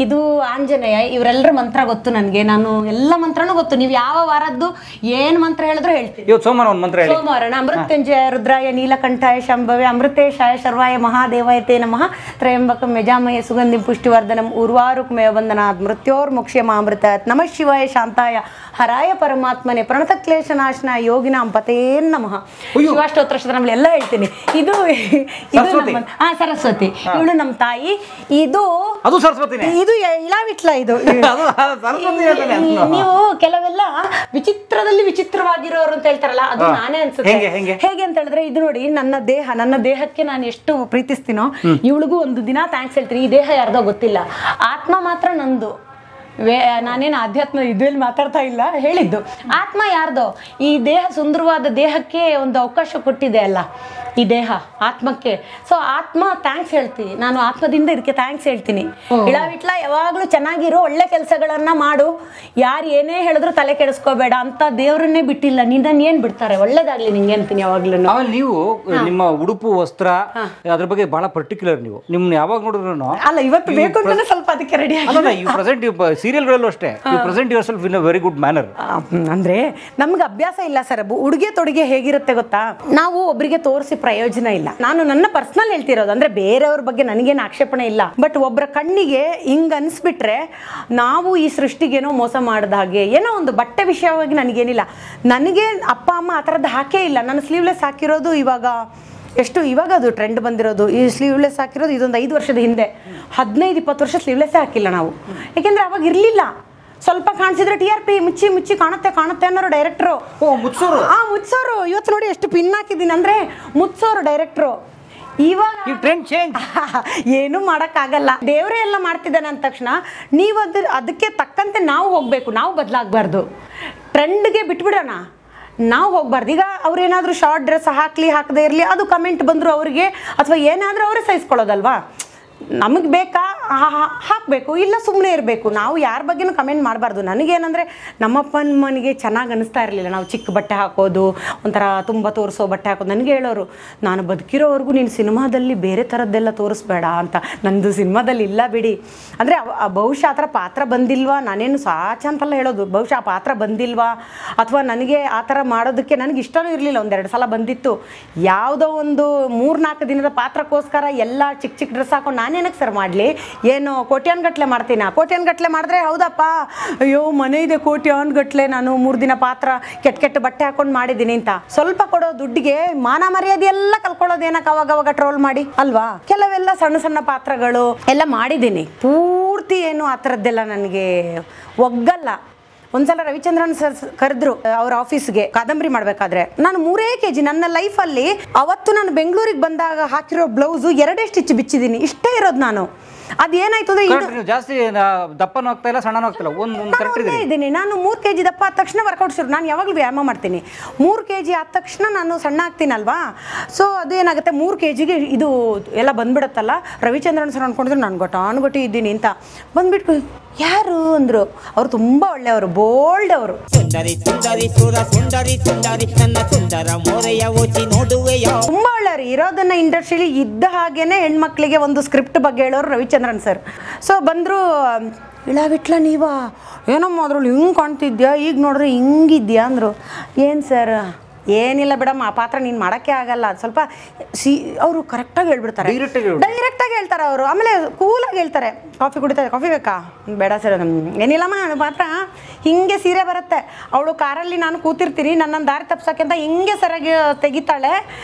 ಇದು ಆಂಜನೇಯ, ಇವರೆಲ್ಲರ ಮಂತ್ರ ಗೊತ್ತು ನನಗೆ. ನಾನು ಎಲ್ಲ ಮಂತ್ರನೂ ಗೊತ್ತು. ನೀವು ಯಾವ ವಾರದ್ದು ಏನ್ ಮಂತ್ರ ಹೇಳಿದ್ರು ಹೇಳ್ತೀನಿ. ಸೋಮವಾರ ಒಂದು ಮಂತ್ರ ಹೇಳಿ. ಸೋಮವಾರ ಅಮೃತ್ಯುಂಜಯ ರುದ್ರಾಯ ನೀಲಕಂಠಾಯ ಶಂಭವೆ ಅಮೃತೇಶಾಯ ಶರ್ವಾಯ ಮಹಾದೇವಾಯ ತೇ ನಮಃ ತ್ರಯಂಬಕಂ ಯಜಾಮಹೇ ಸುಗಂಧಿಂ ಪುಷ್ಟಿವರ್ಧನಂ ಉರ್ವಾರುಕ್ಮೇವ ವಂದನಾತ್ ಮೃತ್ಯೋರ್ಮುಕ್ಷ್ಯಮಾಮೃತ ನಮಃ ಶಿವಾಯ ಶಾಂತಾಯ ಹರಾಯ ಪರಮಾತ್ಮನೆ ಪ್ರಣತಕ್ಲೇಶನಾಶನ ಯೋಗಿನಾಂ ಪತೇ ನಮಃ. ಶಿವಾಷ್ಟೋತ್ರ ಶತನಾಮಲಿ ಎಲ್ಲ ಹೇಳ್ತೀನಿ. ಇದು ಸರಸ್ವತಿ, ಇವಳು ನಮ್ಮ ತಾಯಿ. ಇದು ಇಳಾವಿಟ್ಲ. ಇದು ನೀವು ಕೆಲವೆಲ್ಲ ವಿಚಿತ್ರದಲ್ಲಿ ವಿಚಿತ್ರವಾಗಿರೋರು ಅಂತ ಹೇಳ್ತಾರಲ್ಲ, ಅದು ನಾನೇ ಅನ್ಸುತ್ತೆ. ಹೇಗೆ ಅಂತ ಹೇಳಿದ್ರೆ, ಇದು ನೋಡಿ, ನನ್ನ ದೇಹಕ್ಕೆ ನಾನು ಎಷ್ಟು ಪ್ರೀತಿಸ್ತೀನೋ ಇವಳಿಗೂ ಒಂದು ದಿನ ಥ್ಯಾಂಕ್ಸ್ ಹೇಳ್ತೀನಿ. ಈ ದೇಹ ಯಾರ್ದೋ ಗೊತ್ತಿಲ್ಲ, ಆತ್ಮ ಮಾತ್ರ ನಂದು. ನಾನೇನು ಆಧ್ಯಾತ್ಮ ಇದ್ರಲ್ಲಿ ಮಾತಾಡ್ತಾ ಇಲ್ಲ, ಹೇಳಿದ್ದು ಆತ್ಮ ಯಾರ್ದೋ. ಈ ದೇಹ, ಸುಂದರವಾದ ದೇಹಕ್ಕೆ ಒಂದು ಅವಕಾಶ ಕೊಟ್ಟಿದೆ ಅಲ್ಲ ಈ ದೇಹ, ಆತ್ಮಕ್ಕೆ. ಸೊ ಆತ್ಮ ಥ್ಯಾಂಕ್ಸ್ ಹೇಳ್ತೀನಿ, ನಾನು ಆತ್ಮದಿಂದ ಇದಕ್ಕೆ ಥ್ಯಾಂಕ್ಸ್ ಹೇಳ್ತೀನಿ. ಇಳವಿಟ್ಲ ಯಾವಾಗ್ಲೂ ಚೆನ್ನಾಗಿರೋ, ಒಳ್ಳೆ ಕೆಲಸಗಳನ್ನ ಮಾಡು, ಯಾರು ಏನೇ ಹೇಳಿದ್ರು ತಲೆ ಕೆಡಿಸ್ಕೋಬೇಡ ಅಂತ ದೇವ್ರನ್ನೇ ಬಿಟ್ಟಿಲ್ಲ. ನಿನ್ನನ್ನು ಏನ್ ಬಿಡ್ತಾರೆ, ಒಳ್ಳೇದಾಗ್ಲಿ ನಿಂಗೆ ಅಂತೀನಿ ಯಾವಾಗ್ಲೂ. ಆಮೇಲೆ ನೀವು ನಿಮ್ಮ ಉಡುಪು ವಸ್ತ್ರ ಅದ್ರ ಬಗ್ಗೆ ಬಹಳ ಪರ್ಟಿಕ್ಯುಲರ್. ನೀವು ನಿಮ್ನ ಯಾವಾಗ ನೋಡಿದ್ರು ಅಲ್ಲ, ಇವತ್ತು ಬೇಕು ಅಂತಾನೆ ಸ್ವಲ್ಪ ಅದಕ್ಕೆ ರೆಡಿ ಪ್ರೆಸೆಂಟ್ ಸೀರಿಯಲ್ಗಳಲ್ಲೂ ಅಷ್ಟೇ, present your self in a very good manner. ಅಂದ್ರೆ ನಮ್ಗೆ ಅಭ್ಯಾಸ ಇಲ್ಲ ಸರ್. ಉಡುಗೆ ತೊಡುಗೆ ಹೇಗಿರುತ್ತೆ ಗೊತ್ತಾ, ನಾವು ಒಬ್ಬರಿಗೆ ತೋರಿಸಿ ಪ್ರಯೋಜನ ಇಲ್ಲ. ನಾನು ನನ್ನ ಪರ್ಸನಲ್ ಹೇಳ್ತಿರೋದು, ಅಂದ್ರೆ ಬೇರೆಯವ್ರ ಬಗ್ಗೆ ನನಗೇನು ಆಕ್ಷೇಪಣೆ ಇಲ್ಲ. ಬಟ್ ಒಬ್ಬರ ಕಣ್ಣಿಗೆ ಹಿಂಗ್ ಅನ್ಸ್ಬಿಟ್ರೆ ನಾವು ಈ ಸೃಷ್ಟಿಗೇನೋ ಮೋಸ ಮಾಡಿದ ಹಾಗೆ. ಏನೋ ಒಂದು ಬಟ್ಟೆ ವಿಷಯವಾಗಿ ನನಗೇನಿಲ್ಲ, ನನಗೆ ಅಪ್ಪ ಅಮ್ಮ ಆ ಥರದ್ದು ಹಾಕೇ ಇಲ್ಲ. ನಾನು ಸ್ಲೀವ್ಲೆಸ್ ಹಾಕಿರೋದು ಇವಾಗ ಅದು ಟ್ರೆಂಡ್ ಬಂದಿರೋದು. ಈ ಸ್ಲೀವ್ಲೆಸ್ ಹಾಕಿರೋದು ಇದೊಂದು 5 ವರ್ಷದ ಹಿಂದೆ. 15-20 ವರ್ಷ ಸ್ಲೀವ್ಲೆಸ್ಸೇ ಹಾಕಿಲ್ಲ ನಾವು, ಯಾಕೆಂದ್ರೆ ಅವಾಗ ಇರಲಿಲ್ಲ. ಸ್ವಲ್ಪ ಕಾಣಿಸಿದ್ರೆ TRP ಮುಚ್ಚಿ ಕಾಣುತ್ತೆ ಅನ್ನೋರು ಡೈರೆಕ್ಟ್ರು. ಮುಚ್ಚೋರು. ಇವತ್ತು ನೋಡಿ ಎಷ್ಟು ಪಿನ್ ಹಾಕಿದ್ದೀನಿ ಅಂದ್ರೆ ಮುಚ್ಚೋರು ಡೈರೆಕ್ಟ್ರು. ಇವಾಗ ಟ್ರೆಂಡ್ ಚೇಂಜ್ ಏನು ಮಾಡೋಕ್ಕಾಗಲ್ಲ. ದೇವರೇ ಎಲ್ಲ ಮಾಡ್ತಿದ್ದಾನೆ ಅಂದ ತಕ್ಷಣ ನೀವು ಅದಕ್ಕೆ ತಕ್ಕಂತೆ ನಾವು ಹೋಗ್ಬೇಕು, ನಾವು ಬದಲಾಗಬಾರ್ದು. ಟ್ರೆಂಡ್ಗೆ ಬಿಟ್ಬಿಡೋಣ, ನಾವು ಹೋಗ್ಬಾರ್ದು. ಈಗ ಅವ್ರೇನಾದ್ರೂ ಶಾರ್ಟ್ ಡ್ರೆಸ್ ಹಾಕದೇ ಇರಲಿ, ಅದು ಕಮೆಂಟ್ ಬಂದ್ರು ಅವ್ರಿಗೆ, ಅಥವಾ ಏನಾದರೂ ಅವರೇ ಸಹಿಸ್ಕೊಳ್ಳೋದಲ್ವಾ. ನಮಗೆ ಬೇಕಾ ಹಾಕಬೇಕು, ಇಲ್ಲ ಸುಮ್ಮನೆ ಇರಬೇಕು. ನಾವು ಯಾರ ಬಗ್ಗೆನೂ ಕಮೆಂಟ್ ಮಾಡಬಾರ್ದು. ನನಗೇನಂದರೆ ನಮ್ಮಪ್ಪನ ಮನೆಗೆ ಚೆನ್ನಾಗಿ ಅನಿಸ್ತಾ ಇರಲಿಲ್ಲ ನಾವು ಚಿಕ್ಕ ಬಟ್ಟೆ ಹಾಕೋದು, ಒಂಥರ ತುಂಬ ತೋರಿಸೋ ಬಟ್ಟೆ ಹಾಕೋದು. ನನಗೆ ಹೇಳೋರು, ನಾನು ಬದುಕಿರೋವರೆಗೂ ನೀನು ಸಿನಿಮಾದಲ್ಲಿ ಬೇರೆ ಥರದ್ದೆಲ್ಲ ತೋರಿಸ್ಬೇಡ ಅಂತ. ನಂದು ಸಿನಿಮಾದಲ್ಲಿ ಇಲ್ಲ ಬಿಡಿ. ಅಂದರೆ ಬಹುಶಃ ಆ ಥರ ಪಾತ್ರ ಬಂದಿಲ್ವಾ, ನಾನೇನು ಸಾಚ ಅಂತೆಲ್ಲ ಹೇಳೋದು, ಬಹುಶಃ ಆ ಪಾತ್ರ ಬಂದಿಲ್ವಾ, ಅಥವಾ ನನಗೆ ಆ ಥರ ಮಾಡೋದಕ್ಕೆ ನನಗೆ ಇಷ್ಟನೂ ಇರಲಿಲ್ಲ. 1-2 ಸಲ ಬಂದಿತ್ತು. ಯಾವುದೋ ಒಂದು 3-4 ದಿನದ ಪಾತ್ರಕ್ಕೋಸ್ಕರ ಎಲ್ಲ ಚಿಕ್ಕ ಡ್ರೆಸ್ ಹಾಕೊಂಡು ನಾನೇನಕ್ಕೆ ಸರ್ ಮಾಡಲಿ, ಏನು ಕೋಟ್ಯಾನ್ಗಟ್ಲೆ ಮಾಡ್ತೀನಿ. ಕೋಟ್ಯಾನ್ಗಟ್ಲೆ ಮಾಡಿದ್ರೆ ಹೌದಪ್ಪ, ಅಯ್ಯೋ ಮನೆ ಇದೆ ಕೋಟ್ಯಾನ್ಗಟ್ಲೆ, ನಾನು 3 ದಿನ ಪಾತ್ರ ಕೆಟ್ಟ ಬಟ್ಟೆ ಹಾಕೊಂಡು ಮಾಡಿದ್ದೀನಿ ಅಂತ. ಸ್ವಲ್ಪ ಕೊಡೋ ದುಡ್ಡಿಗೆ ಮಾನ ಮರ್ಯಾದೆ ಎಲ್ಲ ಕಲ್ಕೊಳ್ಳೋದು ಏನಕ್ಕೆ ಅವಾಗ ಟ್ರೋಲ್ ಮಾಡಿ ಅಲ್ವಾ. ಕೆಲವೆಲ್ಲ ಸಣ್ಣ ಪಾತ್ರಗಳು ಎಲ್ಲ ಮಾಡಿದ್ದೀನಿ. ಪೂರ್ತಿ ಏನು ಆ ಥರದ್ದೆಲ್ಲ ನನಗೆ ಒಗ್ಗಲ್ಲ. ಒಂದ್ಸಲ ರವಿಚಂದ್ರನ್ ಸರ್ ಕರೆದ್ರು ಅವ್ರ ಆಫೀಸ್ಗೆ ಕಾದಂಬರಿ ಮಾಡ್ಬೇಕಾದ್ರೆ. ನಾನು 3 kg ನನ್ನ ಲೈಫಲ್ಲಿ ಅವತ್ತು ನಾನು ಬೆಂಗಳೂರಿಗೆ ಬಂದಾಗ ಹಾಕಿರೋ ಬ್ಲೌಸು 2 ಸ್ಟಿಚ್ ಬಿಚ್ಚಿದ್ದೀನಿ. ಇಷ್ಟೇ ಇರೋದು ನಾನು. ಅದೇನಾಯ್ತು ಅಂದ್ರೆ ಜಾಸ್ತಿ ದಪ್ಪನೂ ಆಗ್ತಾ ಇಲ್ಲ, ಸಣ್ಣನೂ ಆಗ್ತಿಲ್ಲ, ಇದ್ದೀನಿ. ನಾನು 3 kg ದಪ್ಪ ಆದ ತಕ್ಷಣ ವರ್ಕೌಟ್ ಶುರು. ನಾನು ಯಾವಾಗಲೂ ವ್ಯಾಯಾಮ ಮಾಡ್ತೀನಿ. 3 kg ಆದ ತಕ್ಷಣ ನಾನು ಸಣ್ಣ ಆಗ್ತೀನಲ್ವಾ. ಸೊ ಅದೇನಾಗುತ್ತೆ, 3 kgಗೆ ಇದು ಎಲ್ಲ ಬಂದ್ಬಿಡುತ್ತಲ್ಲ. ರವಿಚಂದ್ರನ್ ಸರ್ ಅನ್ಕೊಂಡಿದ್ರು ನಾನು ಗೊಟ್ಟಿ ಇದ್ದೀನಿ ಅಂತ. ಬಂದ್ಬಿಟ್ಟು ಯಾರು ಅಂದ್ರು, ಅವ್ರು ತುಂಬಾ ಒಳ್ಳೆಯವರು, ಬೋಲ್ಡ್ ಅವರು. ತುಂಬಾ ಒಳ್ಳೆಯವರು. ಇರೋದನ್ನ ಇಂಡಸ್ಟ್ರಿಲಿ ಇದ್ದ ಹಾಗೇನೆ ಹೆಣ್ಮಕ್ಳಿಗೆ ಒಂದು ಸ್ಕ್ರಿಪ್ಟ್ ಬಗ್ಗೆ ಹೇಳೋರು ರವಿಚಂದ್ರನ್ ಸರ್. ಸೊ ಬಂದ್ರು, ಇಳವಿಟ್ಲ ನೀವಾ ಏನಮ್ಮ ಅದ್ರಲ್ಲಿ ಹಿಂಗೆ ಕಾಣ್ತಿದ್ಯಾ, ಈಗ ನೋಡ್ರೆ ಹಿಂಗಿದ್ಯಾ ಅಂದರು. ಏನು ಸರ್, ಏನಿಲ್ಲ ಬಿಡಮ್ಮ, ಆ ಪಾತ್ರ ನೀನು ಮಾಡೋಕ್ಕೆ ಆಗಲ್ಲ. ಅದು ಸ್ವಲ್ಪ ಅವರು ಕರೆಕ್ಟಾಗಿ ಹೇಳ್ಬಿಡ್ತಾರೆ, ಡೈರೆಕ್ಟಾಗಿ ಹೇಳ್ತಾರೆ ಅವರು. ಆಮೇಲೆ ಕೂಲಾಗಿ ಹೇಳ್ತಾರೆ, ಕಾಫಿ ಕುಡಿತಾರೆ, ಕಾಫಿ ಬೇಕಾ, ಬೇಡ ಸರ್ ಏನಿಲ್ಲಮ್ಮ, ಅದು ಮಾತ್ರ ಹಿಂಗೆ ಸೀರೆ ಬರುತ್ತೆ. ಅವಳು ಕಾರಲ್ಲಿ ನಾನು ಕೂತಿರ್ತೀನಿ, ನನ್ನನ್ನು ದಾರಿ ತಪ್ಸೋಕ್ಕೆ ಅಂತ ಹಿಂಗೆ ಸರಿಯಾಗಿ ತೆಗಿತಾಳೆ.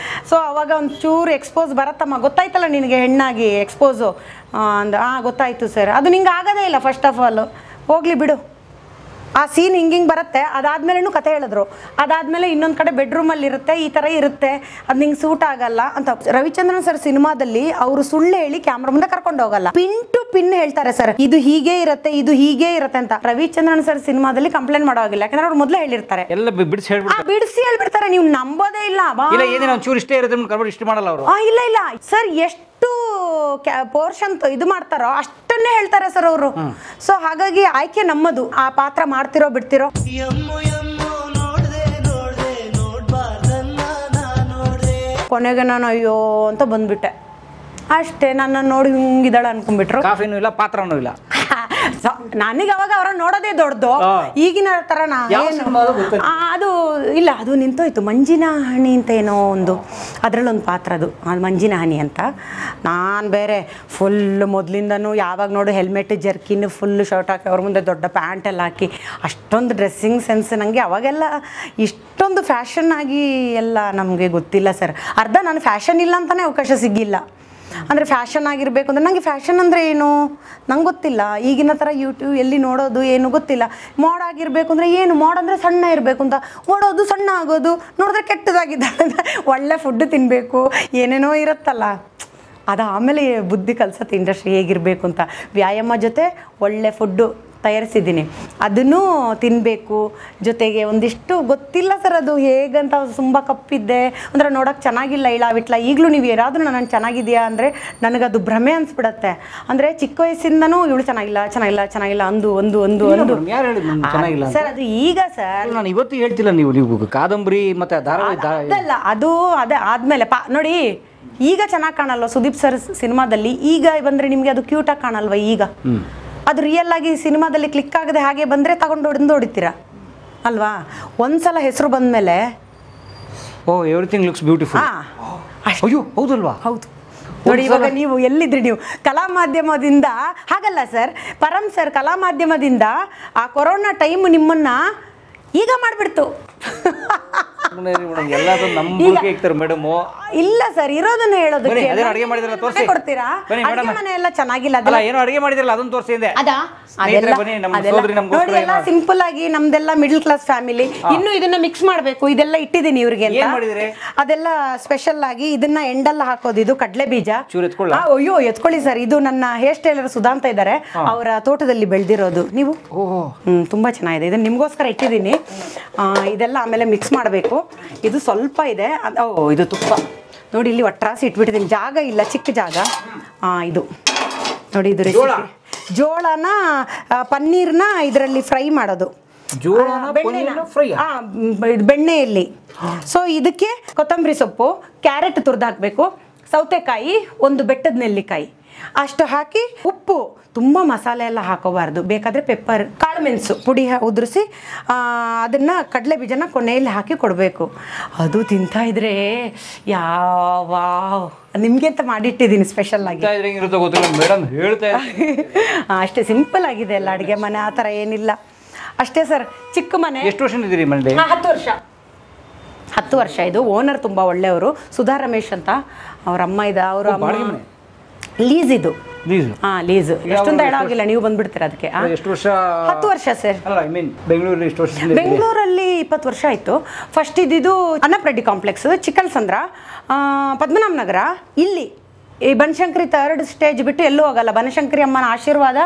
ಸೊ ಅವಾಗ ಒಂಚೂರು ಎಕ್ಸ್ಪೋಸ್ ಬರತ್ತಮ್ಮ, ಗೊತ್ತಾಯ್ತಲ್ಲ ನಿನಗೆ ಹೆಣ್ಣಾಗಿ ಎಕ್ಸ್ಪೋಸು ಗೊತ್ತಾಯ್ತು ಸರ್. ಅದು ನಿಂಗೆ ಆಗೋದೇ ಇಲ್ಲ ಫಸ್ಟ್ ಆಫ್ ಆಲ್, ಹೋಗ್ಲಿ ಬಿಡು. ಆ ಸೀನ್ ಹಿಂಗೆ ಬರುತ್ತೆ. ಅದಾದ್ಮೇಲೆ ಕತೆ ಹೇಳಿದ್ರು. ಅದಾದ್ಮೇಲೆ ಇನ್ನೊಂದು ಕಡೆ ಬೆಡ್ರೂಮಲ್ಲಿ ಇರುತ್ತೆ, ಈ ಥರ ಇರುತ್ತೆ, ಅದು ನಿಂಗೆ ಸೂಟ್ ಆಗಲ್ಲ ಅಂತ. ರವಿಚಂದ್ರನ್ ಸರ್ ಸಿನಿಮಾದಲ್ಲಿ ಅವರು ಸುಳ್ಳು ಹೇಳಿ ಕ್ಯಾಮ್ರಾ ಮುಂದೆ ಕರ್ಕೊಂಡು ಹೋಗಲ್ಲ, ಪಿನ್ ಟು ಪಿನ್ ಹೇಳ್ತಾರೆ ಸರ್, ಇದು ಹೀಗೆ ಇರುತ್ತೆ, ಇದು ಹೀಗೆ ಇರುತ್ತೆ ಅಂತ. ರವಿಚಂದ್ರನ್ ಸರ್ ಸಿನಿಮಾದಲ್ಲಿ ಕಂಪ್ಲೇಂಟ್ ಮಾಡೋ ಹಾಗಿಲ್ಲ, ಯಾಕಂದ್ರೆ ಅವ್ರು ಮೊದಲೇ ಹೇಳಿರ್ತಾರೆ, ಬಿಡಿಸಿ ಹೇಳ್ಬಿಡ್ತಾರೆ. ನೀವು ನಂಬೋದೇ ಇಲ್ಲ. ಇಲ್ಲ ಸರ್, ಎಷ್ಟು ಪೋರ್ಷನ್ ಇದು ಮಾಡ್ತಾರೋ ಅಷ್ಟನ್ನೇ ಹೇಳ್ತಾರೆ ಸರ್ ಅವರು. ಸೊ ಹಾಗಾಗಿ ಆಯ್ಕೆ ನಮ್ಮದು. ಆ ಪಾತ್ರ ಮಾಡ್ತಿರೋ ಬಿಡ್ತಿರೋ. ಕೊನೆಗೆ ನಾನು ಅಯ್ಯೋ ಅಂತ ಬಂದ್ಬಿಟ್ಟೆ ಅಷ್ಟೇ. ನನ್ನ ನೋಡಿ ಹಿಂಗಿದ್ದಾಳೆ ಅನ್ಕೊಂಡ್ಬಿಟ್ರು. ಕಾಫಿನೂ ಇಲ್ಲ, ಪಾತ್ರನೂ ಇಲ್ಲ. ನನಗೆ ಅವಾಗ ಅವರ ನೋಡೋದೇ ದೊಡ್ಡದು. ಈಗಿನ ತರ ಅದು ಇಲ್ಲ, ಅದು ನಿಂತೋಯ್ತು. ಮಂಜಿನ ಹನಿ ಅಂತ ಏನೋ ಒಂದು, ಅದರಲ್ಲೊಂದು ಪಾತ್ರ, ಅದು ಮಂಜಿನ ಹನಿ ಅಂತ. ನಾನು ಬೇರೆ ಫುಲ್ ಮೊದಲಿಂದನೂ ಯಾವಾಗ ನೋಡು ಹೆಲ್ಮೆಟ್, ಜರ್ಕಿನ್, ಫುಲ್ ಶರ್ಟ್ ಹಾಕಿ ಅವ್ರ ಮುಂದೆ ದೊಡ್ಡ ಪ್ಯಾಂಟ್ ಎಲ್ಲ ಹಾಕಿ, ಅಷ್ಟೊಂದು ಡ್ರೆಸ್ಸಿಂಗ್ ಸೆನ್ಸ್ ನನಗೆ ಅವಾಗೆಲ್ಲ ಇಷ್ಟೊಂದು ಫ್ಯಾಷನ್ ಆಗಿ ಎಲ್ಲ ನಮಗೆ ಗೊತ್ತಿಲ್ಲ ಸರ್. ಅರ್ಧ ನಾನು ಫ್ಯಾಷನ್ ಇಲ್ಲ ಅಂತಲೇ ಅವಕಾಶ ಸಿಗ್ಗಿಲ್ಲ. ಅಂದರೆ ಫ್ಯಾಷನ್ ಆಗಿರಬೇಕು ಅಂದರೆ ನನಗೆ ಫ್ಯಾಷನ್ ಅಂದರೆ ಏನು ನಂಗೆ ಗೊತ್ತಿಲ್ಲ. ಈಗಿನ ಥರ ಯೂಟ್ಯೂಬ್ ಎಲ್ಲಿ ನೋಡೋದು ಏನು ಗೊತ್ತಿಲ್ಲ. ಮೋಡ್ ಆಗಿರಬೇಕು ಅಂದರೆ ಏನು, ಮೋಡ್ ಅಂದರೆ ಸಣ್ಣ ಇರಬೇಕು ಅಂತ, ಓಡೋದು ಸಣ್ಣ ಆಗೋದು, ನೋಡಿದ್ರೆ ಕೆಟ್ಟದಾಗಿದ್ದಾರೆ ಅಂತ. ಒಳ್ಳೆ ಫುಡ್ ತಿನ್ನಬೇಕು, ಏನೇನೋ ಇರುತ್ತಲ್ಲ, ಅದು ಆಮೇಲೆ ಬುದ್ಧಿ ಕಲ್ಸತ್ತೆ ಇಂಡಸ್ಟ್ರಿ ಹೇಗಿರಬೇಕು ಅಂತ. ವ್ಯಾಯಾಮ ಜೊತೆ ಒಳ್ಳೆ ಫುಡ್ಡು ತಯಾರಿಸಿದ್ದೀನಿ, ಅದನ್ನು ತಿನ್ನಬೇಕು. ಜೊತೆಗೆ ಒಂದಿಷ್ಟು ಗೊತ್ತಿಲ್ಲ ಸರ್ ಅದು ಹೇಗಂತ, ತುಂಬ ಕಪ್ಪಿದ್ದೆ ಅಂದರೆ ನೋಡೋಕೆ ಚೆನ್ನಾಗಿಲ್ಲ ಇಳಾವಿಟ್ಲ. ಈಗಲೂ ನೀವು ಯಾರಾದರೂ ನಾನು ಚೆನ್ನಾಗಿದೆಯಾ ಅಂದರೆ ನನಗದು ಭ್ರಮೆ ಅನಿಸ್ಬಿಡತ್ತೆ. ಅಂದರೆ ಚಿಕ್ಕ ವಯಸ್ಸಿಂದನೂ ಇವಳು ಚೆನ್ನಾಗಿಲ್ಲ ಚೆನ್ನಾಗಿಲ್ಲ ಚೆನ್ನಾಗಿಲ್ಲ ಅಂದು ಒಂದು ಒಂದು ಒಂದು ಚೆನ್ನಾಗಿಲ್ಲ ಸರ್. ಅದು ಈಗ ಸರ್ ನಾನು ಇವತ್ತು ಹೇಳ್ತಿಲ್ಲ, ನೀವು ಕಾದಂಬರಿ ಮತ್ತು ಧಾರಾವಾಹಿ ಅದಲ್ಲ, ಅದು ಅದೇ ಆದಮೇಲೆ ನೋಡಿ ಈಗ ಚೆನ್ನಾಗಿ ಕಾಣಲ್ವ ಸುದೀಪ್ ಸರ್ ಸಿನಿಮಾದಲ್ಲಿ. ಈಗ ಬಂದರೆ ನಿಮಗೆ ಅದು ಕ್ಯೂಟಾಗಿ ಕಾಣಲ್ವ ಈಗ? ಅದು ರಿಯಲ್ ಆಗಿ ಸಿನಿಮಾದಲ್ಲಿ ಕ್ಲಿಕ್ ಆಗದೆ ಹಾಗೆ ಬಂದರೆ ತಗೊಂಡು ಹೊಡಿತೀರಾ ಅಲ್ವಾ? ಒಂದ್ಸಲ ಹೆಸರು ಬಂದಮೇಲೆ ಎವ್ರಿಥಿಂಗ್ ಲುಕ್ಸ್ ಬ್ಯೂಟಿಫುಲ್. ಅಯ್ಯೋ ಹೌದಲ್ವಾ? ಹೌದು ನೋಡಿ, ಇವಾಗ ನೀವು ಎಲ್ಲಿದ್ರಿ? ನೀವು ಕಲಾ ಮಾಧ್ಯಮದಿಂದ ಹಾಗಲ್ಲ ಸರ್, ಪರಂ ಸರ್ ಕಲಾ ಮಾಧ್ಯಮದಿಂದ ಆ ಕೊರೋನಾ ಟೈಮ್ ನಿಮ್ಮನ್ನ ಈಗ ಮಾಡಿಬಿಡ್ತು. ಇಲ್ಲ ಸರ್, ಇರೋದನ್ನ ಹೇಳೋದು ಕೊಡ್ತೀರಾ? ಅಡುಗೆ ಮನೆ ಎಲ್ಲ ಚೆನ್ನಾಗಿಲ್ಲ, ಸಿಂಪಲ್ ಆಗಿ ನಮ್ದೆಲ್ಲ ಮಿಡಲ್ ಕ್ಲಾಸ್ ಫ್ಯಾಮಿಲಿ. ಇನ್ನು ಇದನ್ನ ಮಿಕ್ಸ್ ಮಾಡ್ಬೇಕು, ಇದೆಲ್ಲ ಇಟ್ಟಿದ್ದೀನಿ ಇವ್ರಿಗೆ ಅಂತ. ಅದೆಲ್ಲ ಸ್ಪೆಷಲ್ ಆಗಿ ಇದನ್ನ ಎಂಡೆಲ್ಲ ಹಾಕೋದು, ಇದು ಕಡಲೆ ಬೀಜ. ಅಯ್ಯೋ ಎತ್ಕೊಳ್ಳಿ ಸರ್, ಇದು ನನ್ನ ಹೇರ್ ಸ್ಟೈಲರ್ ಸುಧಾಂತ ಇದ್ದಾರೆ, ಅವರ ತೋಟದಲ್ಲಿ ಬೆಳೆದಿರೋದು. ನೀವು ತುಂಬಾ ಚೆನ್ನಾಗಿದೆ, ಇದನ್ನ ನಿಮ್ಗೋಸ್ಕರ ಇಟ್ಟಿದ್ದೀನಿ. ಇದೆಲ್ಲ ಆಮೇಲೆ ಮಿಕ್ಸ್ ಮಾಡಬೇಕು. ಇದು ಸ್ವಲ್ಪ ಇದೆ, ಇದು ತುಪ್ಪ ನೋಡಿ, ಇಲ್ಲಿ ಒಟ್ರಾಸಿ ಇಟ್ಬಿಟ್ಟಿದ್ದೀನಿ, ಜಾಗ ಇಲ್ಲ, ಚಿಕ್ಕ ಜಾಗ. ಇದು ನೋಡಿ, ಇದು ರೆಸಿಪಿ ಜೋಳನ ಪನ್ನೀರ್ನ ಇದರಲ್ಲಿ ಫ್ರೈ ಮಾಡೋದು, ಬೆಣ್ಣೆಯಲ್ಲಿ. ಸೊ ಇದಕ್ಕೆ ಕೊತ್ತಂಬರಿ ಸೊಪ್ಪು, ಕ್ಯಾರೆಟ್ ತುರಿದಾಕಬೇಕು, ಸೌತೆಕಾಯಿ, ಒಂದು ಬೆಟ್ಟದ ನೆಲ್ಲಿಕಾಯಿ ಅಷ್ಟು ಹಾಕಿ, ಉಪ್ಪು, ತುಂಬ ಮಸಾಲೆ ಎಲ್ಲ ಹಾಕೋಬಾರ್ದು, ಬೇಕಾದರೆ ಪೆಪ್ಪರ್, ಕಾಳು ಮೆಣಸು ಪುಡಿ ಉದುರಿಸಿ ಅದನ್ನು ಕಡಲೆ ಬೀಜನ ಕೊನೆಯಲ್ಲಿ ಹಾಕಿ ಕೊಡಬೇಕು. ಅದು ತಿಂತಾ ಇದ್ರೆ ಯಾವ ನಿಮಗೆ ಅಂತ ಮಾಡಿಟ್ಟಿದ್ದೀನಿ ಸ್ಪೆಷಲ್ ಆಗಿ. ಅಷ್ಟೇ ಸಿಂಪಲ್ ಆಗಿದೆ ಎಲ್ಲ ಅಡುಗೆ ಮನೆ, ಆ ಥರ ಏನಿಲ್ಲ, ಅಷ್ಟೇ ಸರ್. ಚಿಕ್ಕ ಮನೆ. ಎಷ್ಟು ವರ್ಷ ಇದ್ದೀರಿ ಮನೆ? 10 ವರ್ಷ. ಇದು ಓನರ್ ತುಂಬ ಒಳ್ಳೆಯವರು, ಸುಧಾ ರಮೇಶ್ ಅಂತ ಅವ್ರ ಅಮ್ಮ ಇದೆ. ಅವರು ಅಮ್ಮ ಲೀಸ್, ಇದು ಲೀಸ್. ಎಷ್ಟೊಂದು ಹೇಳಾಗಿಲ್ಲ, ನೀವು ಬಂದ್ಬಿಡ್ತೀರ ಅದಕ್ಕೆ. 10 ವರ್ಷ ಸರ್. ಬೆಂಗಳೂರಲ್ಲಿ 20 ವರ್ಷ ಆಯಿತು. ಫಸ್ಟ್ ಇದ್ದಿದ್ದು ಅನ್ನಪ್ರೆಡ್ಡಿ ಕಾಂಪ್ಲೆಕ್ಸ್, ಚಿಕ್ಕಲ್ಸಂದ್ರ, ಪದ್ಮನಾಭ ನಗರ. ಇಲ್ಲಿ ಈ ಬನಶಂಕರಿ 3rd ಸ್ಟೇಜ್ ಬಿಟ್ಟು ಎಲ್ಲೂ ಹೋಗಲ್ಲ. ಬನಶಂಕರಿ ಅಮ್ಮನ ಆಶೀರ್ವಾದ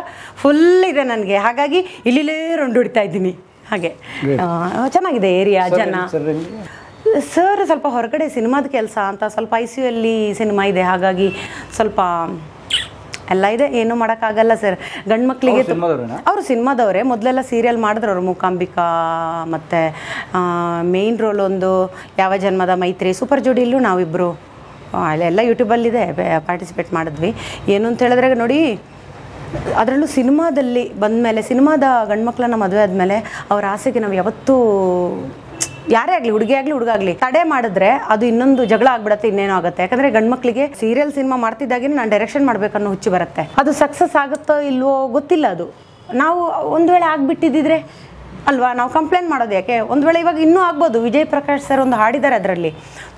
ಫುಲ್ ಇದೆ ನನಗೆ, ಹಾಗಾಗಿ ಇಲ್ಲಿಲೇ ರೌಂಡ್ ಹೊಡಿತಾ ಇದ್ದೀನಿ. ಹಾಗೆ ಚೆನ್ನಾಗಿದೆ ಏರಿಯಾ, ಜನ. ಸರ್ ಸ್ವಲ್ಪ ಹೊರಗಡೆ ಸಿನಿಮಾದ ಕೆಲಸ ಅಂತ, ಸ್ವಲ್ಪ ICU ಅಲ್ಲಿ ಸಿನಿಮಾ ಇದೆ, ಹಾಗಾಗಿ ಸ್ವಲ್ಪ ಎಲ್ಲ ಇದೆ, ಏನೂ ಮಾಡೋಕ್ಕಾಗಲ್ಲ ಸರ್. ಗಂಡು ಮಕ್ಕಳಿಗೆ ಅವರು ಸಿನಿಮಾದವರೇ, ಮೊದಲೆಲ್ಲ ಸೀರಿಯಲ್ ಮಾಡಿದ್ರು ಅವರು, ಮೂಕಾಂಬಿಕಾ, ಮತ್ತು ಮೇಯ್ನ್ ರೋಲ್ ಒಂದು ಯಾವ ಜನ್ಮದ ಮೈತ್ರಿ, ಸೂಪರ್ ಜೋಡಿಯಲ್ಲೂ ನಾವಿಬ್ಬರು ಅಲ್ಲೆಲ್ಲ ಯೂಟ್ಯೂಬಲ್ಲಿದೆ, ಪಾರ್ಟಿಸಿಪೇಟ್ ಮಾಡಿದ್ವಿ. ಏನು ಅಂತ ಹೇಳಿದ್ರೆ ನೋಡಿ, ಅದರಲ್ಲೂ ಸಿನಿಮಾದಲ್ಲಿ ಬಂದಮೇಲೆ, ಸಿನಿಮಾದ ಗಂಡು ಮಕ್ಕಳನ್ನ ಮದುವೆ ಆದಮೇಲೆ ಅವ್ರ ಆಸೆಗೆ ನಾವು ಯಾವತ್ತೂ, ಯಾರೇ ಆಗಲಿ, ಹುಡುಗಿ ಆಗಲಿ ಹುಡುಗ ಆಗಲಿ, ತಡೆ ಮಾಡಿದ್ರೆ ಅದು ಇನ್ನೊಂದು ಜಗಳ ಆಗ್ಬಿಡತ್ತೆ, ಇನ್ನೇನೋ ಆಗುತ್ತೆ. ಯಾಕಂದರೆ ಗಂಡು ಮಕ್ಕಳಿಗೆ ಸೀರಿಯಲ್ ಸಿನಿಮಾ ಮಾಡ್ತಿದ್ದಾಗೆ ನಾನು ಡೈರೆಕ್ಷನ್ ಮಾಡಬೇಕನ್ನೋ ಹುಚ್ಚು ಬರುತ್ತೆ. ಅದು ಸಕ್ಸಸ್ ಆಗುತ್ತೋ ಇಲ್ವೋ ಗೊತ್ತಿಲ್ಲ. ಅದು ನಾವು ಒಂದು ವೇಳೆ ಆಗಿಬಿಟ್ಟಿದ್ದಿದ್ರೆ ಅಲ್ವಾ, ನಾವು ಕಂಪ್ಲೇಂಟ್ ಮಾಡೋದು ಯಾಕೆ? ಒಂದು ವೇಳೆ ಇವಾಗ ಇನ್ನೂ ಆಗ್ಬೋದು. ವಿಜಯ್ ಪ್ರಕಾಶ್ ಸರ್ ಒಂದು ಹಾಡಿದ್ದಾರೆ ಅದರಲ್ಲಿ,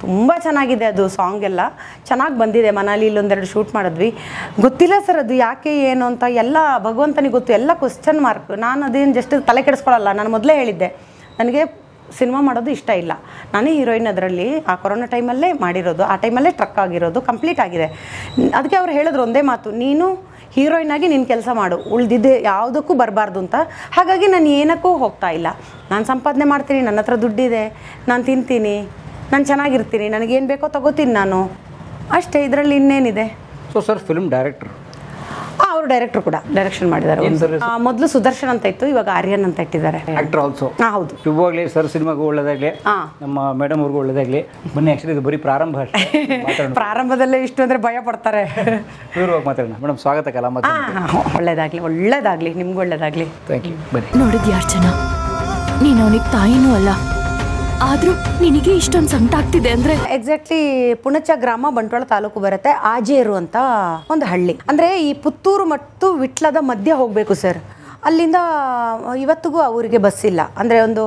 ತುಂಬ ಚೆನ್ನಾಗಿದೆ ಅದು, ಸಾಂಗ್ ಎಲ್ಲ ಚೆನ್ನಾಗಿ ಬಂದಿದೆ. ಮನಾಲಿಲಿ ಒಂದೆರಡು ಶೂಟ್ ಮಾಡಿದ್ವಿ. ಗೊತ್ತಿಲ್ಲ ಸರ್ ಅದು ಯಾಕೆ ಏನು ಅಂತ, ಎಲ್ಲ ಭಗವಂತನಿಗೆ ಗೊತ್ತು, ಎಲ್ಲ ಕ್ವಶ್ಚನ್ ಮಾರ್ಕ್. ನಾನು ಅದೇನು ಜಸ್ಟ್ ತಲೆ ಕೆಡಿಸ್ಕೊಳ್ಳಲ್ಲ. ನಾನು ಮೊದಲೇ ಹೇಳಿದ್ದೆ, ನನಗೆ ಸಿನಿಮಾ ಮಾಡೋದು ಇಷ್ಟ ಇಲ್ಲ, ನಾನೇ ಹೀರೋಯಿನ್. ಅದರಲ್ಲಿ ಆ ಕೊರೋನಾ ಟೈಮಲ್ಲೇ ಮಾಡಿರೋದು, ಆ ಟೈಮಲ್ಲೇ ಟ್ರಕ್ ಆಗಿರೋದು, ಕಂಪ್ಲೀಟ್ ಆಗಿದೆ. ಅದಕ್ಕೆ ಅವ್ರು ಹೇಳಿದ್ರು ಒಂದೇ ಮಾತು, ನೀನು ಹೀರೋಯಿನ್ ಆಗಿ ನೀನು ಕೆಲಸ ಮಾಡು, ಉಳಿದಿದ್ದೆ ಯಾವುದಕ್ಕೂ ಬರಬಾರ್ದು ಅಂತ. ಹಾಗಾಗಿ ನಾನು ಏನಕ್ಕೂ ಹೋಗ್ತಾ ಇಲ್ಲ. ನಾನು ಸಂಪಾದನೆ ಮಾಡ್ತೀನಿ, ನನ್ನ ಹತ್ರ ದುಡ್ಡಿದೆ, ನಾನು ತಿಂತೀನಿ, ನಾನು ಚೆನ್ನಾಗಿರ್ತೀನಿ, ನನಗೇನು ಬೇಕೋ ತಗೋತೀನಿ ನಾನು, ಅಷ್ಟೇ. ಇದರಲ್ಲಿ ಇನ್ನೇನಿದೆ. So sir, film director? ಅವರು ಡೈರೆಕ್ಟರ್ ಕೂಡ ಡೈರೆಕ್ಷನ್ ಮಾಡಿದ್ದಾರೆ. ಮೊದಲು ಸುದರ್ಶನ್ ಅಂತ ಇತ್ತು, ಇವಾಗ ಆರ್ಯನ್ ಅಂತ ಇಟ್ಟಿದ್ದಾರೆ. Actor also. ಹೌದು. ಶುಭವಾಗಲಿ ಸರ್, ಸಿನಿಮಾಗೂ ಒಳ್ಳೇದಾಗಲಿ, ನಮ್ಮ ಮೇಡಮ್ ಅವ್ರಿಗೂ ಒಳ್ಳೇದಾಗಲಿ. ಬನ್ನಿ, ಆಕ್ಚುಲಿ ಇದು ಬರೀ ಪ್ರಾರಂಭ ಅಷ್ಟೇ. ಪ್ರಾರಂಭದಲ್ಲೇ ಇಷ್ಟು ಅಂದ್ರೆ ಭಯ ಪಡ್ತಾರೆ. ವಿವರವಾಗಿ ಮಾತಾಡೋಣ ಮೇಡಮ್. ಸ್ವಾಗತ ಕಲಾ ಮಾಧ್ಯಮ. ಒಳ್ಳೇದಾಗ್ಲಿ, ಒಳ್ಳೇದಾಗ್ಲಿ, ನಿಮ್ಗೂ ಒಳ್ಳೇದಾಗ್ಲಿ. Thank you. ಬನ್ನಿ. ನೋಡಿದ್ಯಾ ಅರ್ಚನಾ, ನೀನು ಅವನಿಗೆ ತಾಯಿನೂ ಅಲ್ಲ, ಆದ್ರೂ ನಿನಗೆ ಇಷ್ಟೊಂದು ಸಂಕಟ ಆಗ್ತಿದೆ ಅಂದ್ರೆ. ಎಕ್ಸಾಕ್ಟ್ಲಿ ಪುಣಚ ಗ್ರಾಮ, ಬಂಟ್ವಾಳ ತಾಲೂಕು ಬರುತ್ತೆ. ಆಜೇರು ಅಂತ ಒಂದು ಹಳ್ಳಿ. ಅಂದ್ರೆ ಈ ಪುತ್ತೂರು ಮತ್ತು ವಿಟ್ಲದ ಮಧ್ಯ ಹೋಗ್ಬೇಕು ಸರ್. ಅಲ್ಲಿಂದ ಇವತ್ತಿಗೂ ಆ ಊರಿಗೆ ಬಸ್ ಇಲ್ಲ. ಅಂದ್ರೆ ಒಂದು